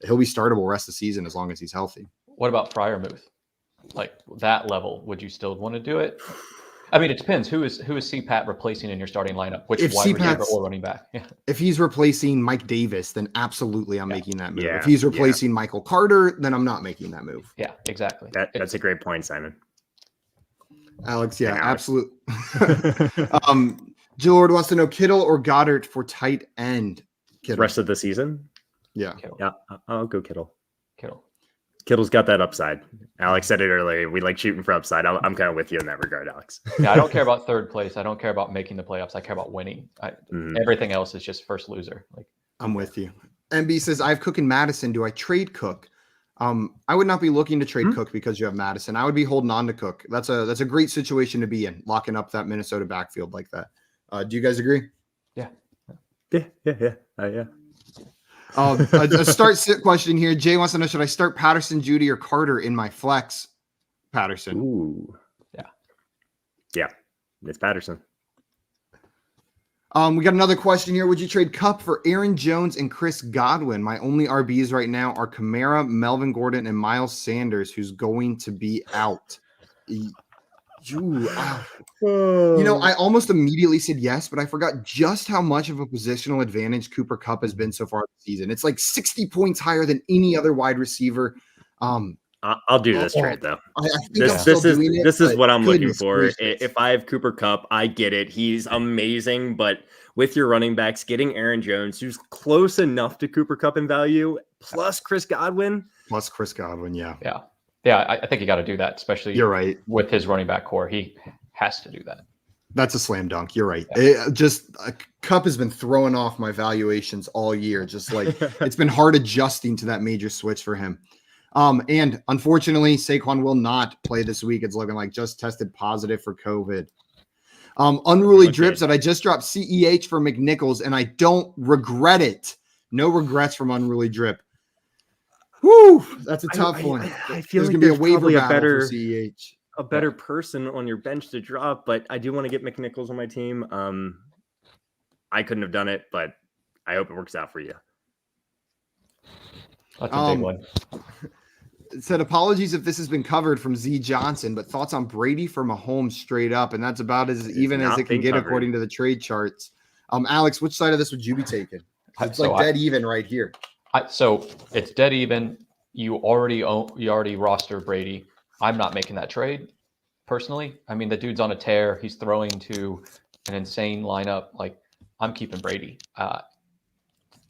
he'll be startable rest of the season as long as he's healthy. What about Freiermuth? Like that level, would you still want to do it? I mean, it depends. Who is CPAT replacing in your starting lineup? Which wide receiver or running back? Yeah. If he's replacing Mike Davis, then absolutely I'm making that move. If he's replacing Michael Carter, then I'm not making that move. Yeah, exactly. That's a great point, Simon. Alex, yeah, Alex. absolutely. Jillard wants to know Kittle or Goddard for tight end. Kittle. Rest of the season? Yeah. Kittle. Yeah, I'll go Kittle. Kittle. Kittle's got that upside. Alex said it earlier. We like shooting for upside. I'm kind of with you in that regard, Alex. Yeah, I don't care about third place. I don't care about making the playoffs. I care about winning. Everything else is just first loser. Like, I'm with you. MB says, I have Cook and Madison. Do I trade Cook? I would not be looking to trade Cook because you have Madison. I would be holding on to Cook. That's a great situation to be in, locking up that Minnesota backfield like that. Do you guys agree? Yeah. Yeah. A start sit question here. Jay wants to know, should I start Patterson, Judy, or Carter in my flex? Patterson. Ooh. Yeah. It's Patterson. We got another question here. Would you trade Kupp for Aaron Jones and Chris Godwin? My only RBs right now are Kamara, Melvin Gordon, and Miles Sanders, who's going to be out. I almost immediately said yes, but I forgot just how much of a positional advantage Cooper Kupp has been so far this season. It's like 60 points higher than any other wide receiver. I'll do this trade though. I think this is what I'm looking for. Gracious. If I have Cooper Kupp, I get it. He's amazing, but with your running backs, getting Aaron Jones, who's close enough to Cooper Kupp in value, plus Chris Godwin. Yeah, I think you got to do that, especially You're right. with his running back core. He has to do that. That's a slam dunk. You're right. Yeah. Kupp has been throwing off my valuations all year. Just like it's been hard adjusting to that major switch for him. And unfortunately, Saquon will not play this week. It's looking like just tested positive for COVID. Unruly Drip said, I just dropped CEH for McNichols and I don't regret it. No regrets from Unruly Drip. Whew, that's a tough one. I feel like going to be a waiver probably battle for CEH. A better person on your bench to drop, but I do want to get McNichols on my team. I couldn't have done it, but I hope it works out for you. That's a big one. It said, apologies if this has been covered from Z Johnson, but thoughts on Brady for Mahomes straight up, and that's about as even as it can get covered according to the trade charts. Alex, which side of this would you be taking? It's dead even right here. So it's dead even. You already roster Brady. I'm not making that trade personally. I mean, the dude's on a tear. He's throwing to an insane lineup. Like, I'm keeping Brady.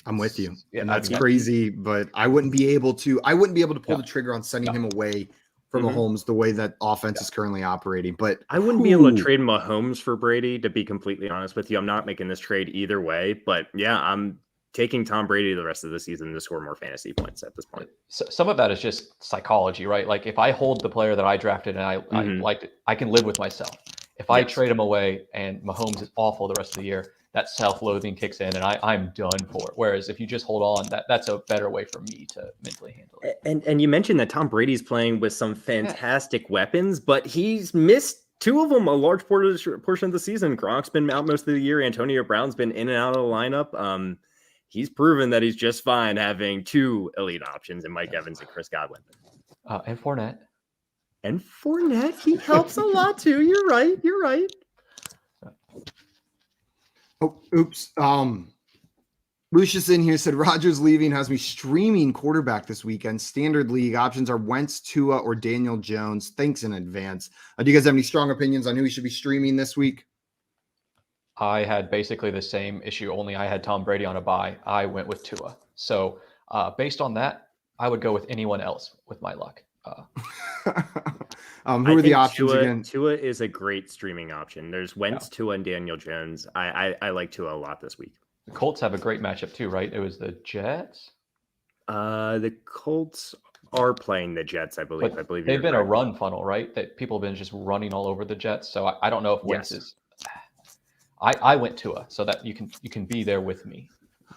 I'm with you. Yeah, and that's crazy, but I wouldn't be able to pull the trigger on sending him away from Mahomes the way that offense is currently operating. But I wouldn't be able to trade Mahomes for Brady, to be completely honest with you. I'm not making this trade either way, but yeah, I'm taking Tom Brady the rest of the season to score more fantasy points at this point. So some of that is just psychology, right? Like, if I hold the player that I drafted and I liked it, I can live with myself. If I trade him away and Mahomes is awful the rest of the year, that self-loathing kicks in and I'm done for it. Whereas if you just hold on, that's a better way for me to mentally handle it. And you mentioned that Tom Brady's playing with some fantastic weapons, but he's missed two of them a large portion of the season. Gronk's been out most of the year. Antonio Brown's been in and out of the lineup. He's proven that he's just fine having two elite options in Mike Evans and Chris Godwin. And Fournette. And Fournette, he helps a lot too. You're right. Oh, oops. Lucius in here said, Rodgers leaving has me streaming quarterback this weekend. Standard league options are Wentz, Tua, or Daniel Jones. Thanks in advance. Do you guys have any strong opinions on who we should be streaming this week? I had basically the same issue, only I had Tom Brady on a bye. I went with Tua. So based on that, I would go with anyone else with my luck. Who are the options again? Tua is a great streaming option. There's Wentz, Tua, and Daniel Jones. I like Tua a lot this week. The Colts have a great matchup too, right? It was the Jets. The Colts are playing the Jets, I believe. They've been a run funnel, right? That people have been just running all over the Jets. So I don't know if Wentz is. I went Tua, so that you can be there with me.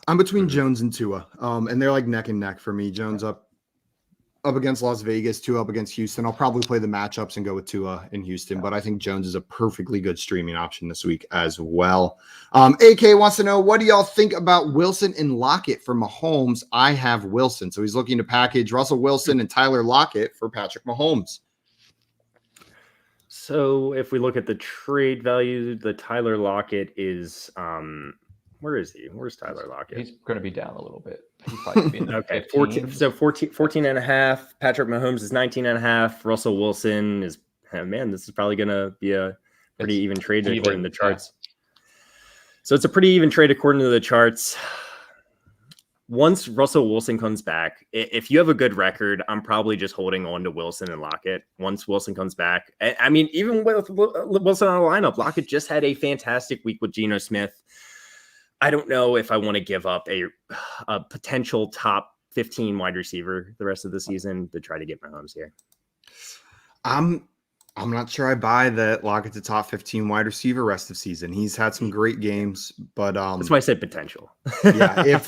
I'm between Jones and Tua, and they're like neck and neck for me. Jones up against Las Vegas, Tua up against Houston. I'll probably play the matchups and go with Tua in Houston, but I think Jones is a perfectly good streaming option this week as well. AK wants to know, what do y'all think about Wilson and Lockett for Mahomes? I have Wilson, so he's looking to package Russell Wilson and Tyler Lockett for Patrick Mahomes. So if we look at the trade value, the Tyler Lockett is where is he? Where's Tyler Lockett? He's going to be down a little bit. He's probably be in the okay, 15. 14 and a half. Patrick Mahomes is 19 and a half. Russell Wilson is Man, this is probably going to be a pretty even trade according to the Yeah. charts. So it's a pretty even trade according to the charts. Once Russell Wilson comes back, if you have a good record, I'm probably just holding on to Wilson and Lockett. Once Wilson comes back, I mean, even with Wilson on the lineup, Lockett just had a fantastic week with Geno Smith. I don't know if I want to give up a potential top 15 wide receiver the rest of the season to try to get Mahomes here. I'm not sure I buy that Lockett's a top 15 wide receiver rest of season. He's had some great games, but that's why I said potential. Yeah, if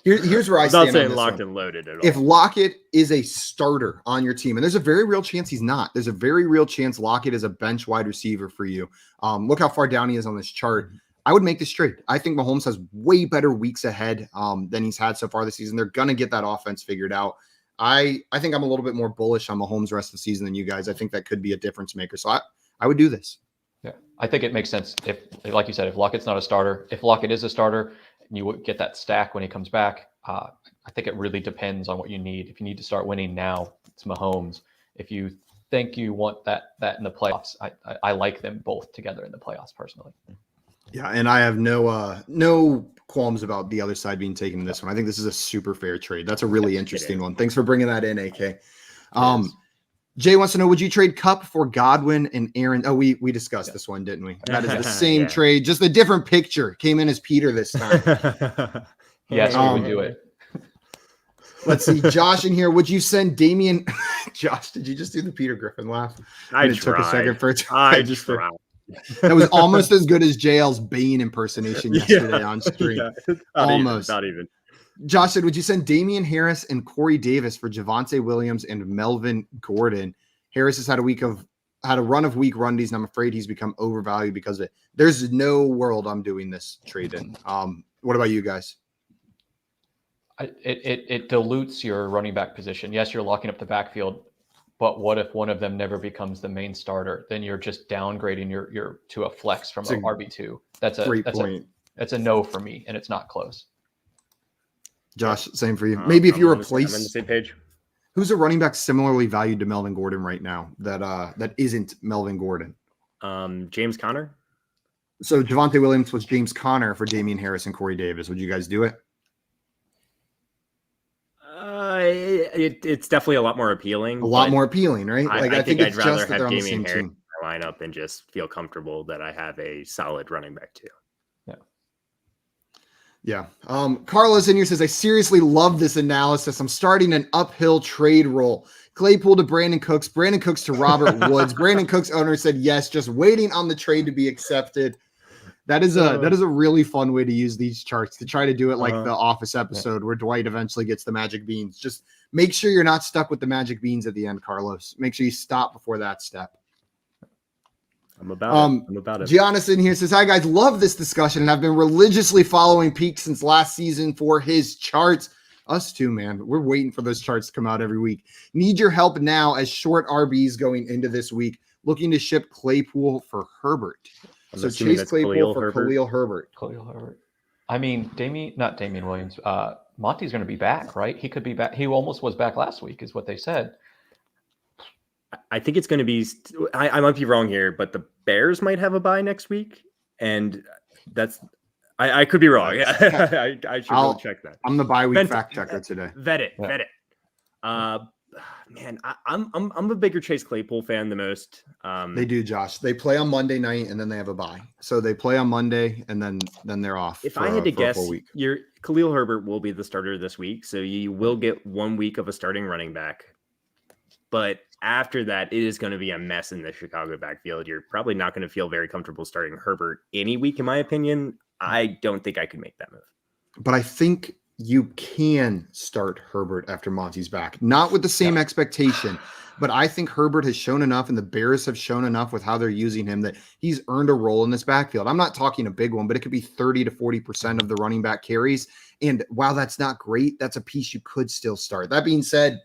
here's where I stand. Not saying on this locked one. and loaded at all. If Lockett is a starter on your team, and there's a very real chance he's not, there's a very real chance Lockett is a bench wide receiver for you. Look how far down he is on this chart. I would make this trade. I think Mahomes has way better weeks ahead than he's had so far this season. They're gonna get that offense figured out. I think I'm a little bit more bullish on Mahomes rest of the season than you guys. I think that could be a difference maker. So I would do this. Yeah, I think it makes sense if, like you said, if Lockett's not a starter, if Lockett is a starter, and you would get that stack when he comes back. I think it really depends on what you need. If you need to start winning now, it's Mahomes. If you think you want that in the playoffs, I like them both together in the playoffs personally. Yeah, and I have no qualms about the other side being taken in this one. I think this is a super fair trade. That's a really interesting one. Thanks for bringing that in, AK. Jay wants to know, would you trade Kupp for Godwin and Aaron? Oh, we discussed this one, didn't we? That is the same trade, just a different picture. Came in as Peter this time. Yes, we would do it. Let's see, Josh in here. Would you send Damian? Josh, did you just do the Peter Griffin laugh? I took a second for it. I just tried. That was almost as good as JL's Bane impersonation yesterday on stream. Almost. Not even. Josh said, would you send Damian Harris and Corey Davis for Javonte Williams and Melvin Gordon? Harris has had a run of weak rundies, and I'm afraid he's become overvalued because of it. There's no world I'm doing this trade in. What about you guys? It dilutes your running back position. Yes, you're locking up the backfield, but what if one of them never becomes the main starter? Then you're just downgrading your to a flex from an RB2. That's a great point. That's a no for me, and it's not close. Josh, same for you. Maybe if you replace, I'm on the same page. Who's a running back similarly valued to Melvin Gordon right now that isn't Melvin Gordon? James Conner. So Javonte Williams was James Conner for Damian Harris and Corey Davis. Would you guys do it? It's definitely a lot more appealing. A lot more appealing, right? I think I'd rather have Damian Harris in my lineup and just feel comfortable that I have a solid running back too. Yeah. Carlos in here says, I seriously love this analysis. I'm starting an uphill trade roll. Claypool to Brandon Cooks to Robert Woods. Brandon Cooks' owner said yes, just waiting on the trade to be accepted. That is a really fun way to use these charts, to try to do it like the Office episode where Dwight eventually gets the magic beans. Just make sure you're not stuck with the magic beans at the end, Carlos. Make sure you stop before that step. I'm about it. Giannis in here says, hi guys, love this discussion and I've been religiously following Peak since last season for his charts. Us too, man. We're waiting for those charts to come out every week. Need your help now as short RBs going into this week. Looking to ship Claypool for Herbert. So Chase Claypool for Khalil Herbert. Khalil Herbert. I mean, not Damian Williams. Monty's going to be back, right? He could be back. He almost was back last week, is what they said. I think it's going to be. I might be wrong here, but the Bears might have a bye next week, and that's. I could be wrong. Yeah, I should really check that. I'm the bye week fact checker today. Vet it. Man, I'm a bigger Chase Claypool fan the most. They do, Josh. They play on Monday night and then they have a bye. So they play on Monday and then they're off. If I had to guess, your Khalil Herbert will be the starter this week, so you will get 1 week of a starting running back. But after that, it is going to be a mess in the Chicago backfield. You're probably not going to feel very comfortable starting Herbert any week, in my opinion. I don't think I could make that move. But I think you can start Herbert after Monty's back. Not with the same expectation, but I think Herbert has shown enough and the Bears have shown enough with how they're using him that he's earned a role in this backfield. I'm not talking a big one, but it could be 30 to 40% of the running back carries. And while that's not great, that's a piece you could still start. That being said,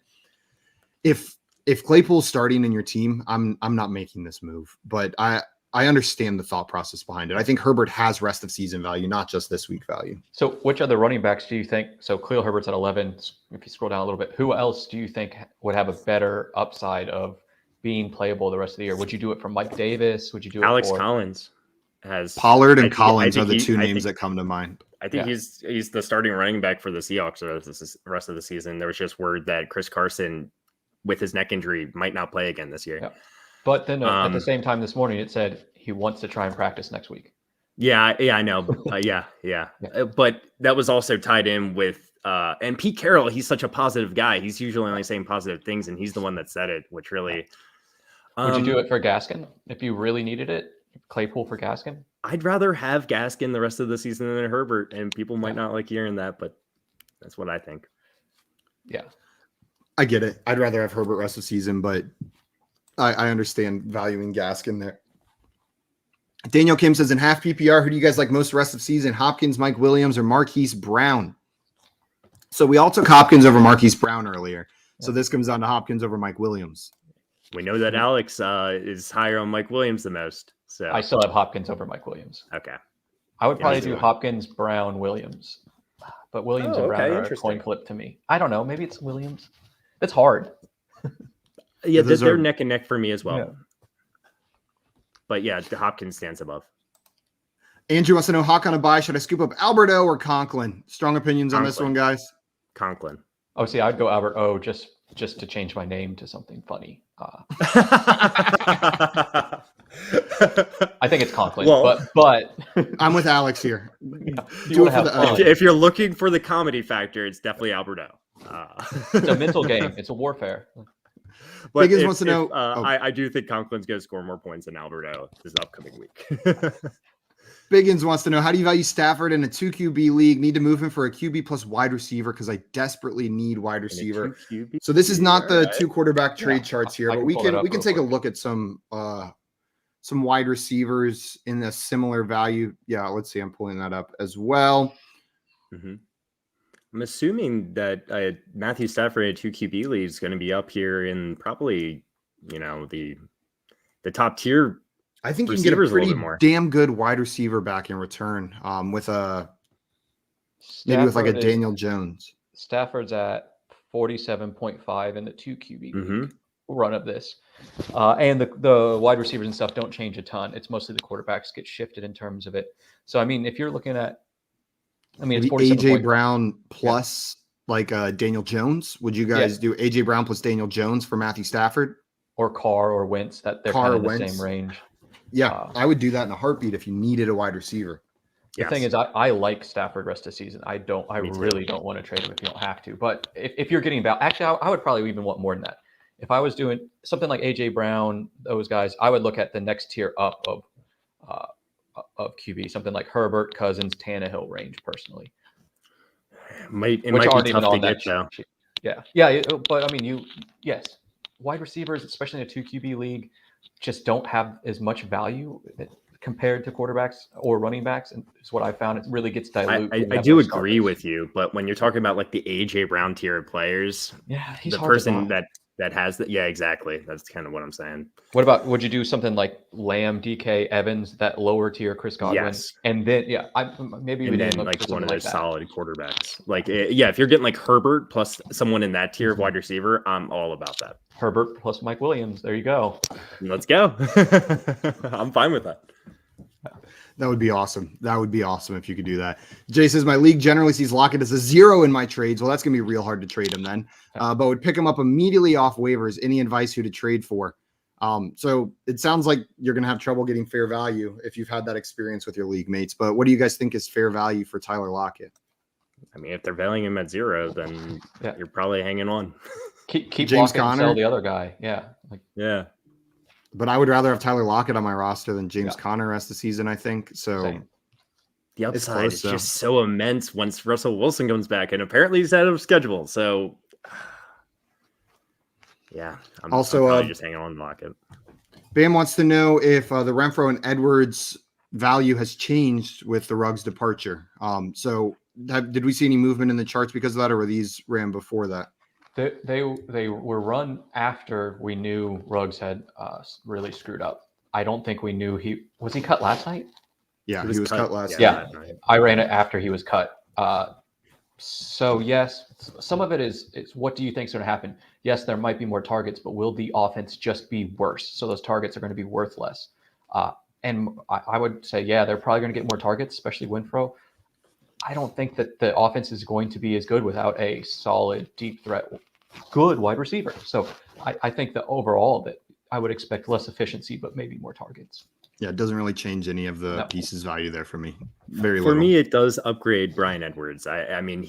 if Claypool's starting in your team, I'm not making this move, but I understand the thought process behind it. I think Herbert has rest of season value, not just this week value. So which other running backs do you think? So Khalil Herbert's at 11. If you scroll down a little bit, who else do you think would have a better upside of being playable the rest of the year? Would you do it for Mike Davis? Would you do it Alex for Collins has Pollard and I Collins think are the two names that come to mind. I think he's the starting running back for the Seahawks the rest of the season. There was just word that Chris Carson, with his neck injury, might not play again this year. Yeah. But then at the same time this morning, it said he wants to try and practice next week. Yeah, I know. Yeah. But that was also tied in with and Pete Carroll. He's such a positive guy. He's usually only saying positive things, and he's the one that said it, which really. Would you do it for Gaskin if you really needed it? Claypool for Gaskin? I'd rather have Gaskin the rest of the season than Herbert, and people might not like hearing that, but that's what I think. Yeah, I get it. I'd rather have Herbert rest of the season, but I understand valuing Gaskin there. Daniel Kim says, in half PPR, who do you guys like most rest of season? Hopkins, Mike Williams, or Marquise Brown? So we all took Hopkins over Marquise Brown earlier. So this comes down to Hopkins over Mike Williams. We know that Alex is higher on Mike Williams the most. So I still have Hopkins over Mike Williams. Okay. I would probably do Hopkins, Brown, Williams. But Williams and Brown are a coin flip to me. I don't know. Maybe it's Williams. It's hard. Yeah, they're neck and neck for me as well. Yeah. But yeah, Hopkins stands above. Andrew wants to know, Hawk on a buy. Should I scoop up Alberto or Conklin? Strong opinions on this one, guys. Conklin. Oh, see, I'd go Albert O just to change my name to something funny. I think it's Conklin, but I'm with Alex here. If you're looking for the comedy factor, it's definitely Alberto. It's a mental game. It's a warfare. But wants to know. I do think Conklin's going to score more points than Alberto this upcoming week. Biggins wants to know, how do you value Stafford in a 2 QB league? Need to move him for a QB plus wide receiver because I desperately need wide receiver. So this is not the 2 quarterback trade charts here, but we can take a look at some wide receivers in a similar value. Yeah, let's see. I'm pulling that up as well. Mm-hmm. I'm assuming that Matthew Stafford in a 2 QB league is going to be up here in probably, the top tier. I think you can get a pretty damn good wide receiver back in return with maybe like a Daniel Jones. Stafford's at 47.5 in the 2 QB run of this. And the wide receivers and stuff don't change a ton. It's mostly the quarterbacks get shifted in terms of it. So, I mean, if you're looking at, it's AJ Brown plus Daniel Jones. Would you guys do AJ Brown plus Daniel Jones for Matthew Stafford? Or Carr or Wentz, that they're kind of in the same range. Yeah, I would do that in a heartbeat if you needed a wide receiver. The thing is, I like Stafford rest of season. I really don't want to trade him if you don't have to. But if you're getting about, actually, I would probably even want more than that. If I was doing something like AJ Brown, those guys, I would look at the next tier up of QB, something like Herbert, Cousins, Tannehill range personally. It might be tough to get though. Yeah. But I mean, wide receivers, especially in a 2 QB league, just don't have as much value compared to quarterbacks or running backs, and is what I found. It really gets diluted. I do agree with you, but when you're talking about like the AJ Brown tier of players, he's the person that has that, exactly. That's kind of what I'm saying. What about, would you do something like Lamb, DK, Evans, that lower tier Chris Godwin? Yes. And then maybe we didn't like one of those solid quarterbacks. Like if you're getting like Herbert plus someone in that tier of wide receiver, I'm all about that. Herbert plus Mike Williams. There you go. Let's go. I'm fine with that. That would be awesome. That would be awesome if you could do that. Jay says, my league generally sees Lockett as a 0 in my trades. Well, that's going to be real hard to trade him then. But would pick him up immediately off waivers. Any advice who to trade for? So it sounds like you're going to have trouble getting fair value if you've had that experience with your league mates. But what do you guys think is fair value for Tyler Lockett? I mean, if they're valuing him at 0, then you're probably hanging on. Keep James Lockett Conner, and sell the other guy. Yeah. But I would rather have Tyler Lockett on my roster than James Conner rest of the season, I think. So Same. The upside is just so immense once Russell Wilson comes back, and apparently he's out of schedule. So I'm probably just hanging on to Lockett. Bam wants to know if the Renfro and Edwards value has changed with the Ruggs departure. So did we see any movement in the charts because of that, or were these ran before that? They were run after we knew Ruggs had really screwed up. I don't think we knew he cut last night. Yeah, he was cut last night. Yeah, I ran it after he was cut. So yes, some of it is what do you think is going to happen? Yes, there might be more targets, but will the offense just be worse? So those targets are going to be worth less. And I would say, yeah, they're probably going to get more targets, especially Winfro. I don't think that the offense is going to be as good without a solid, deep threat, good wide receiver. So I think that overall that I would expect less efficiency, but maybe more targets. Yeah, it doesn't really change any of the No. pieces value there for me. Very For little. me, it does upgrade Bryan Edwards. I mean,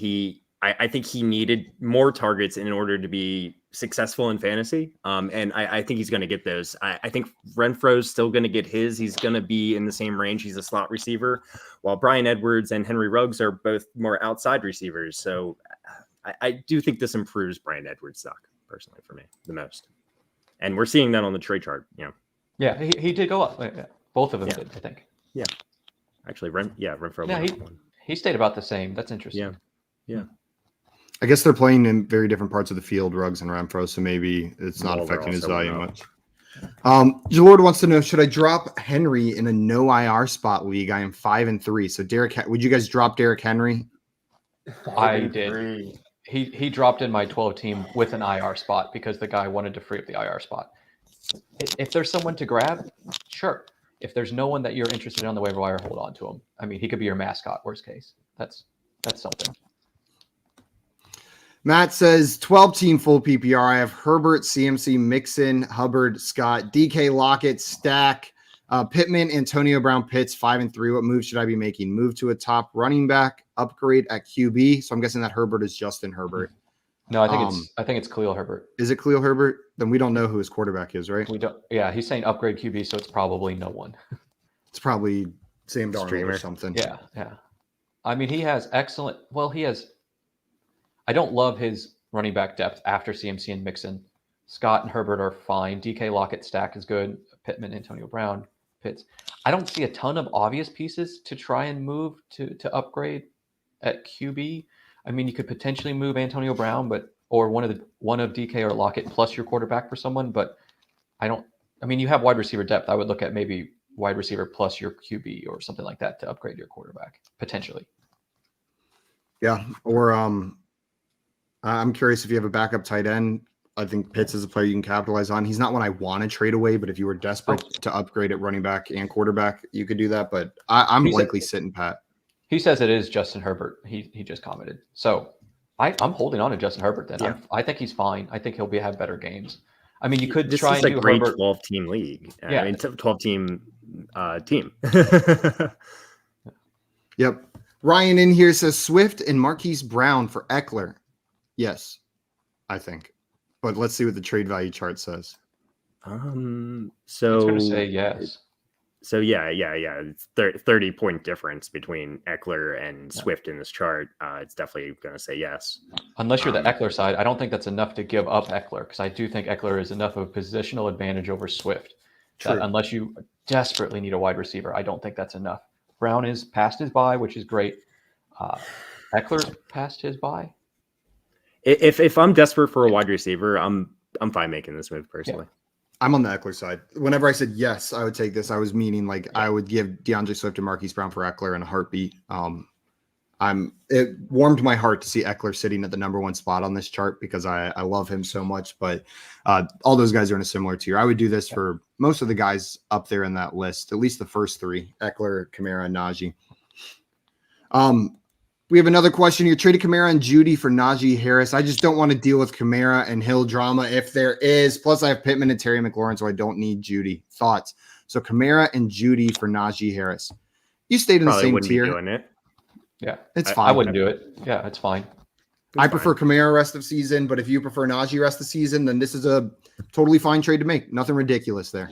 I think he needed more targets in order to be successful in fantasy. And I think he's going to get those. I think Renfro's still going to get his. He's going to be in the same range. He's a slot receiver, while Bryan Edwards and Henry Ruggs are both more outside receivers. So I do think this improves Bryan Edwards' stock, personally, for me, the most. And we're seeing that on the trade chart, you know. Yeah, he did go up. Both of them Yeah. did, I think. Yeah. Actually, Renfro. Yeah, he stayed about the same. That's interesting. Yeah. Yeah. I guess they're playing in very different parts of the field, Ruggs and Renfro, so maybe it's not Well, they're affecting his also value not. much. Jalord wants to know, should I drop Henry in a no IR spot league? I am 5-3. So would you guys drop Derrick Henry? I did. He dropped in my 12 team with an IR spot because the guy wanted to free up the IR spot. If there's someone to grab, sure. If there's no one that you're interested in on the waiver wire, hold on to him. I mean, he could be your mascot, worst case. That's something. Matt says 12 team full PPR. I have Herbert, CMC, Mixon, Hubbard, Scott, DK, Lockett, Stack, Pittman, Antonio Brown, Pitts, 5-3. What move should I be making? Move to a top running back, upgrade at QB. So I'm guessing that Herbert is Justin Herbert. No, I think it's Khalil Herbert. Is it Khalil Herbert? Then we don't know who his quarterback is, right? We don't. Yeah, he's saying upgrade QB, so it's probably no one. It's probably Sam Darnold Streamer. or something. Yeah. I mean, he has excellent. Well, he has. I don't love his running back depth after CMC and Mixon. Scott and Herbert are fine. DK, Lockett, Stack is good. Pittman, Antonio Brown, Pitts. I don't see a ton of obvious pieces to try and move to upgrade at QB. I mean, you could potentially move Antonio Brown, or one of DK or Lockett plus your quarterback for someone, but I mean, you have wide receiver depth. I would look at maybe wide receiver plus your QB or something like that to upgrade your quarterback potentially. Yeah, or I'm curious if you have a backup tight end. I think Pitts is a player you can capitalize on. He's not one I want to trade away, but if you were desperate to upgrade at running back and quarterback, you could do that. But I'm likely sitting pat. He says it is Justin Herbert. He just commented. So I'm holding on to Justin Herbert then. Yeah. I think he's fine. I think he'll have better games. I mean, you could This try is and a do great Herbert. 12-team league. Yeah. I mean, 12-team team. Yep. Ryan in here says Swift and Marquise Brown for Eckler. Yes, I think. But let's see what the trade value chart says. So It's going to say yes. So yeah. It's 30-point difference between Eckler and Swift in this chart. It's definitely going to say yes. Unless you're the Eckler side, I don't think that's enough to give up Eckler because I do think Eckler is enough of a positional advantage over Swift. That unless you desperately need a wide receiver, I don't think that's enough. Brown is past his bye, which is great. Eckler past his bye. If I'm desperate for a wide receiver, I'm fine making this move personally. Yeah. I'm on the Eckler side. Whenever I said yes, I would take this. I was meaning I would give DeAndre Swift and Marquise Brown for Eckler in a heartbeat. It warmed my heart to see Eckler sitting at the number one spot on this chart because I love him so much. But all those guys are in a similar tier. I would do this for most of the guys up there in that list, at least the first three: Eckler, Kamara, and Najee. We have another question here. Traded Kamara and Judy for Najee Harris. I just don't want to deal with Kamara and Hill drama if there is. Plus, I have Pittman and Terry McLaurin, so I don't need Judy. Thoughts? So Kamara and Judy for Najee Harris. You stayed in the same tier. Be doing it. Yeah, it's fine. I wouldn't do it. Yeah, it's fine. I prefer Kamara rest of season, but if you prefer Najee rest of season, then this is a totally fine trade to make. Nothing ridiculous there.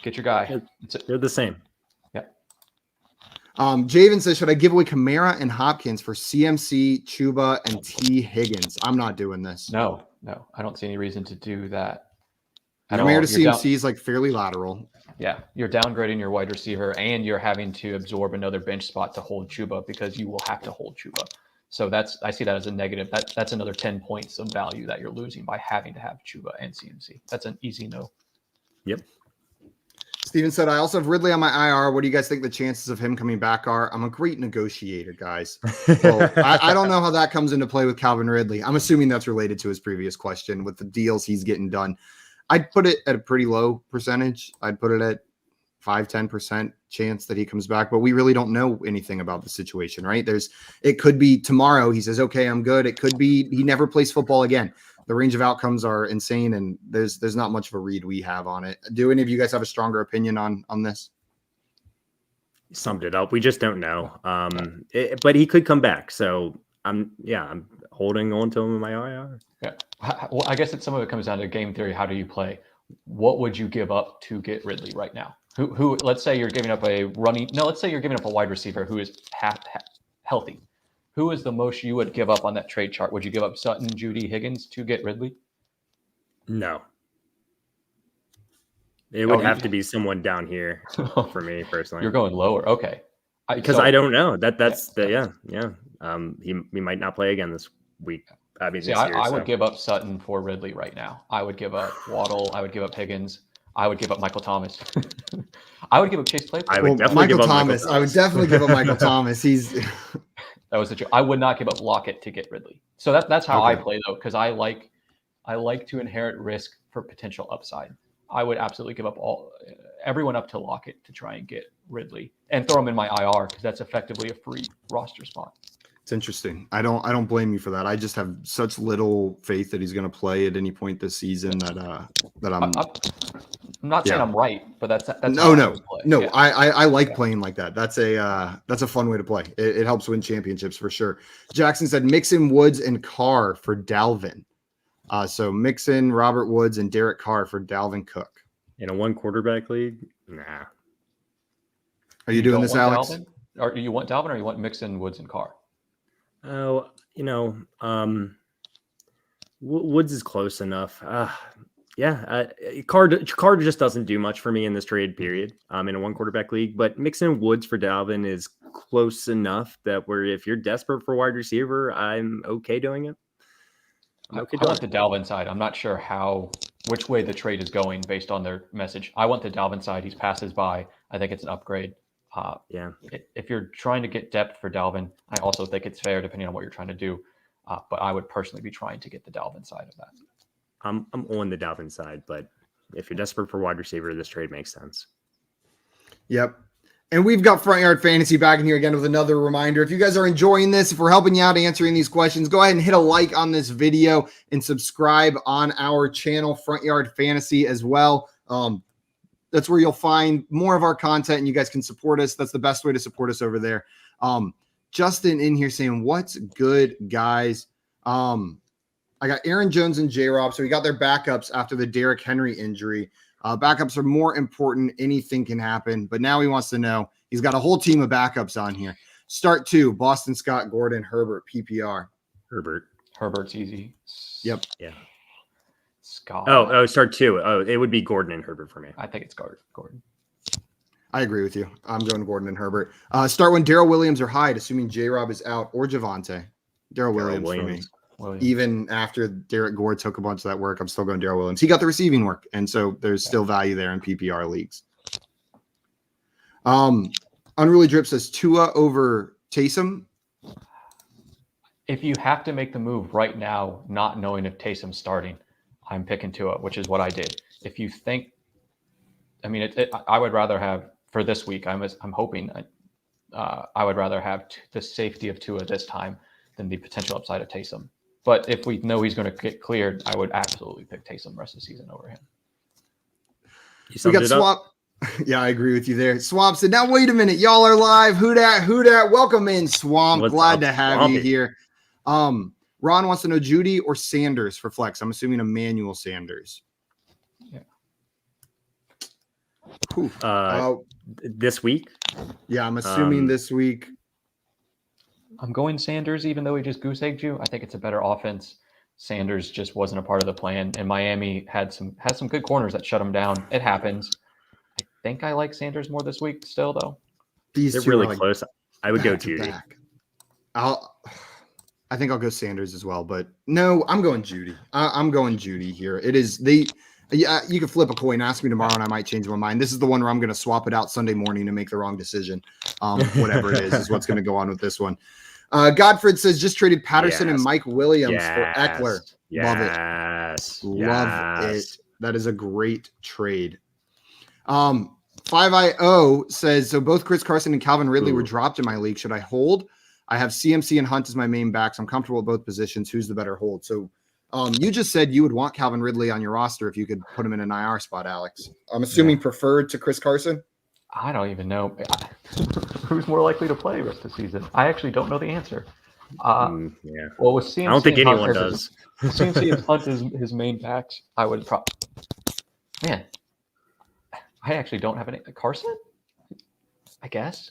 Get your guy. They're the same. Javen says, should I give away Kamara and Hopkins for CMC, Chuba, and T. Higgins? I'm not doing this. No, I don't see any reason to do that. Kamara to CMC is like fairly lateral. Yeah, you're downgrading your wide receiver, and you're having to absorb another bench spot to hold Chuba because you will have to hold Chuba. So I see that as a negative. That's another 10 points of value that you're losing by having to have Chuba and CMC. That's an easy no. Yep. Steven said, I also have Ridley on my IR. What do you guys think the chances of him coming back are? I'm a great negotiator, guys. Well, I don't know how that comes into play with Calvin Ridley. I'm assuming that's related to his previous question with the deals he's getting done. I'd put it at a pretty low percentage. I'd put it at 5-10% chance that he comes back, but we really don't know anything about the situation, right? It could be tomorrow he says, okay, I'm good. It could be he never plays football again. The range of outcomes are insane, and there's not much of a read we have on it. Do any of you guys have a stronger opinion on this? Summed it up. We just don't know. But he could come back. So I'm holding on to him in my IR. Yeah. Well, I guess some of it comes down to game theory. How do you play? What would you give up to get Ridley right now? Who? Let's say you're giving up let's say you're giving up a wide receiver who is half healthy. Who is the most you would give up on that trade chart? Would you give up Sutton, Judy, Higgins to get Ridley? No. It would have to be someone down here for me personally. You're going lower. Okay. Because I don't know. That's he might not play again this week. I mean, I would give up Sutton for Ridley right now. I would give up Waddle. I would give up Higgins. I would give up Michael Thomas. I would give up Chase Claypool. I would definitely give up Michael Thomas. I would definitely give up Michael Thomas. That was the joke. I would not give up Lockett to get Ridley. So that's how I play though, because I like to inherit risk for potential upside. I would absolutely give up everyone up to Lockett to try and get Ridley and throw him in my IR because that's effectively a free roster spot. It's interesting. I don't blame you for that. I just have such little faith that he's going to play at any point this season that I'm not saying I'm right, but that's no. Yeah. I like playing like that. That's a fun way to play. It helps win championships for sure. Jackson said Mixon, Woods, and Carr for Dalvin. So Mixon, Robert Woods, and Derek Carr for Dalvin Cook. In a one quarterback league? Nah. Are you doing this, Alex? Dalvin? Or do you want Dalvin or you want Mixon, Woods, and Carr? Oh, Woods is close enough. Carr just doesn't do much for me in this trade period. In a one quarterback league, but mixing Woods for Dalvin is close enough that if you're desperate for wide receiver, I'm okay doing it. I want the Dalvin side. I'm not sure which way the trade is going based on their message. I want the Dalvin side. He's passes by. I think it's an upgrade. If you're trying to get depth for Dalvin, I also think it's fair depending on what you're trying to do. But I would personally be trying to get the Dalvin side of that. I'm on the Dalvin side, but if you're desperate for wide receiver, this trade makes sense. Yep. And we've got Front Yard Fantasy back in here again with another reminder. If you guys are enjoying this, if we're helping you out answering these questions, go ahead and hit a like on this video and subscribe on our channel, Front Yard Fantasy, as well. That's where you'll find more of our content and you guys can support us. That's the best way to support us over there. Justin in here saying, what's good, guys? I got Aaron Jones and J-Rob. So we got their backups after the Derrick Henry injury. Backups are more important. Anything can happen. But now he wants to know. He's got a whole team of backups on here. Start 2, Boston Scott, Gordon, Herbert, PPR. Herbert's easy. Yep. Yeah. Scott. Oh, start 2. Oh, it would be Gordon and Herbert for me. I think it's Gordon. I agree with you. I'm going Gordon and Herbert. Start when Darrell Williams or Hyde, assuming J-Rob is out, or Javonte. Darrell Williams for me. Even after Derek Gore took a bunch of that work, I'm still going Darrell Williams. He got the receiving work, and so there's still value there in PPR leagues. Unruly Drip says Tua over Taysom. If you have to make the move right now, not knowing if Taysom's starting, I'm picking Tua, which is what I did. If you think, I would rather have for this week. I'm hoping I would rather have the safety of Tua this time than the potential upside of Taysom. But if we know he's going to get cleared, I would absolutely pick Taysom the rest of the season over him. We got Swamp. Yeah, I agree with you there. Swamp said, now wait a minute. Y'all are live. Who dat? Welcome in, Swamp. What's Glad up, to have Swampy? you here. Ron wants to know Judy or Sanders for flex. I'm assuming Emmanuel Sanders. Yeah. This week? Yeah, I'm assuming this week. I'm going Sanders, even though he just goose egged you. I think it's a better offense. Sanders just wasn't a part of the plan, and Miami had some good corners that shut him down. It happens. I think I like Sanders more this week still, though. They're really close. I would go Judy. I think I'll go Sanders as well, but no, I'm going Judy. I'm going Judy here. Yeah, you can flip a coin. Ask me tomorrow, and I might change my mind. This is the one where I'm going to swap it out Sunday morning to make the wrong decision. Whatever it is what's going to go on with this one. Godfred says just traded Patterson and Mike Williams for Eckler. Love it. Love it. That is a great trade. 5IO says, so both Chris Carson and Calvin Ridley were dropped in my league. Should I hold? I have CMC and Hunt as my main backs. I'm comfortable with both positions. Who's the better hold? So you just said you would want Calvin Ridley on your roster if you could put him in an IR spot, Alex. I'm assuming preferred to Chris Carson? I don't even know. Who's more likely to play the rest of the season? I actually don't know the answer. Well, with CMC, I don't think anyone does. CMC and Hunt is his main backs. I would probably. Man, I actually don't have any. Carson? I guess.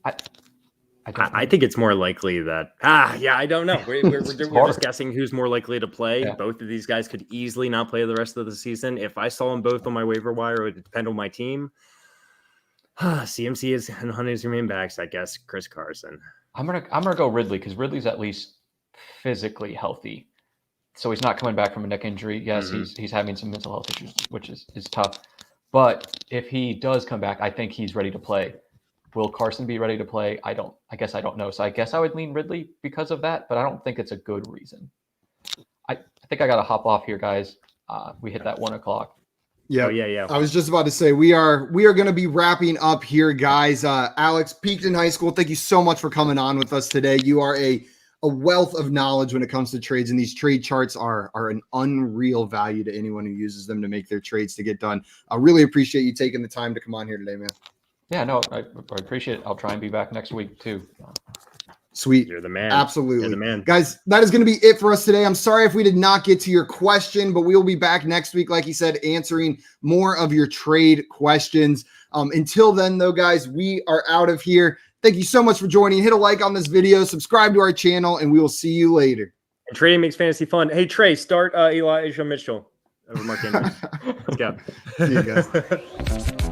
I think it's more likely that I don't know. We're just guessing who's more likely to play. Yeah. Both of these guys could easily not play the rest of the season. If I saw them both on my waiver wire, it would depend on my team. CMC is and Hunt is your main backs, I guess. Chris Carson. I'm gonna go Ridley because Ridley's at least physically healthy, so he's not coming back from a neck injury. Yes, he's having some mental health issues, which is tough. But if he does come back, I think he's ready to play. Will Carson be ready to play? I guess I don't know. So I guess I would lean Ridley because of that, but I don't think it's a good reason. I think I got to hop off here, guys. We hit that 1 o'clock. Yeah. I was just about to say we are going to be wrapping up here, guys. Alex, Peaked in High School, thank you so much for coming on with us today. You are a wealth of knowledge when it comes to trades, and these trade charts are an unreal value to anyone who uses them to make their trades to get done. I really appreciate you taking the time to come on here today, man. Yeah, no, I appreciate it. I'll try and be back next week too. Sweet. You're the man. Absolutely. You're the man. Guys, that is going to be it for us today. I'm sorry if we did not get to your question, but we will be back next week, like he said, answering more of your trade questions. Until then, though, guys, we are out of here. Thank you so much for joining. Hit a like on this video, subscribe to our channel, and we will see you later. And trading makes fantasy fun. Hey, Trey, start Elijah Mitchell over Mark Andrews. Let's go. See you guys.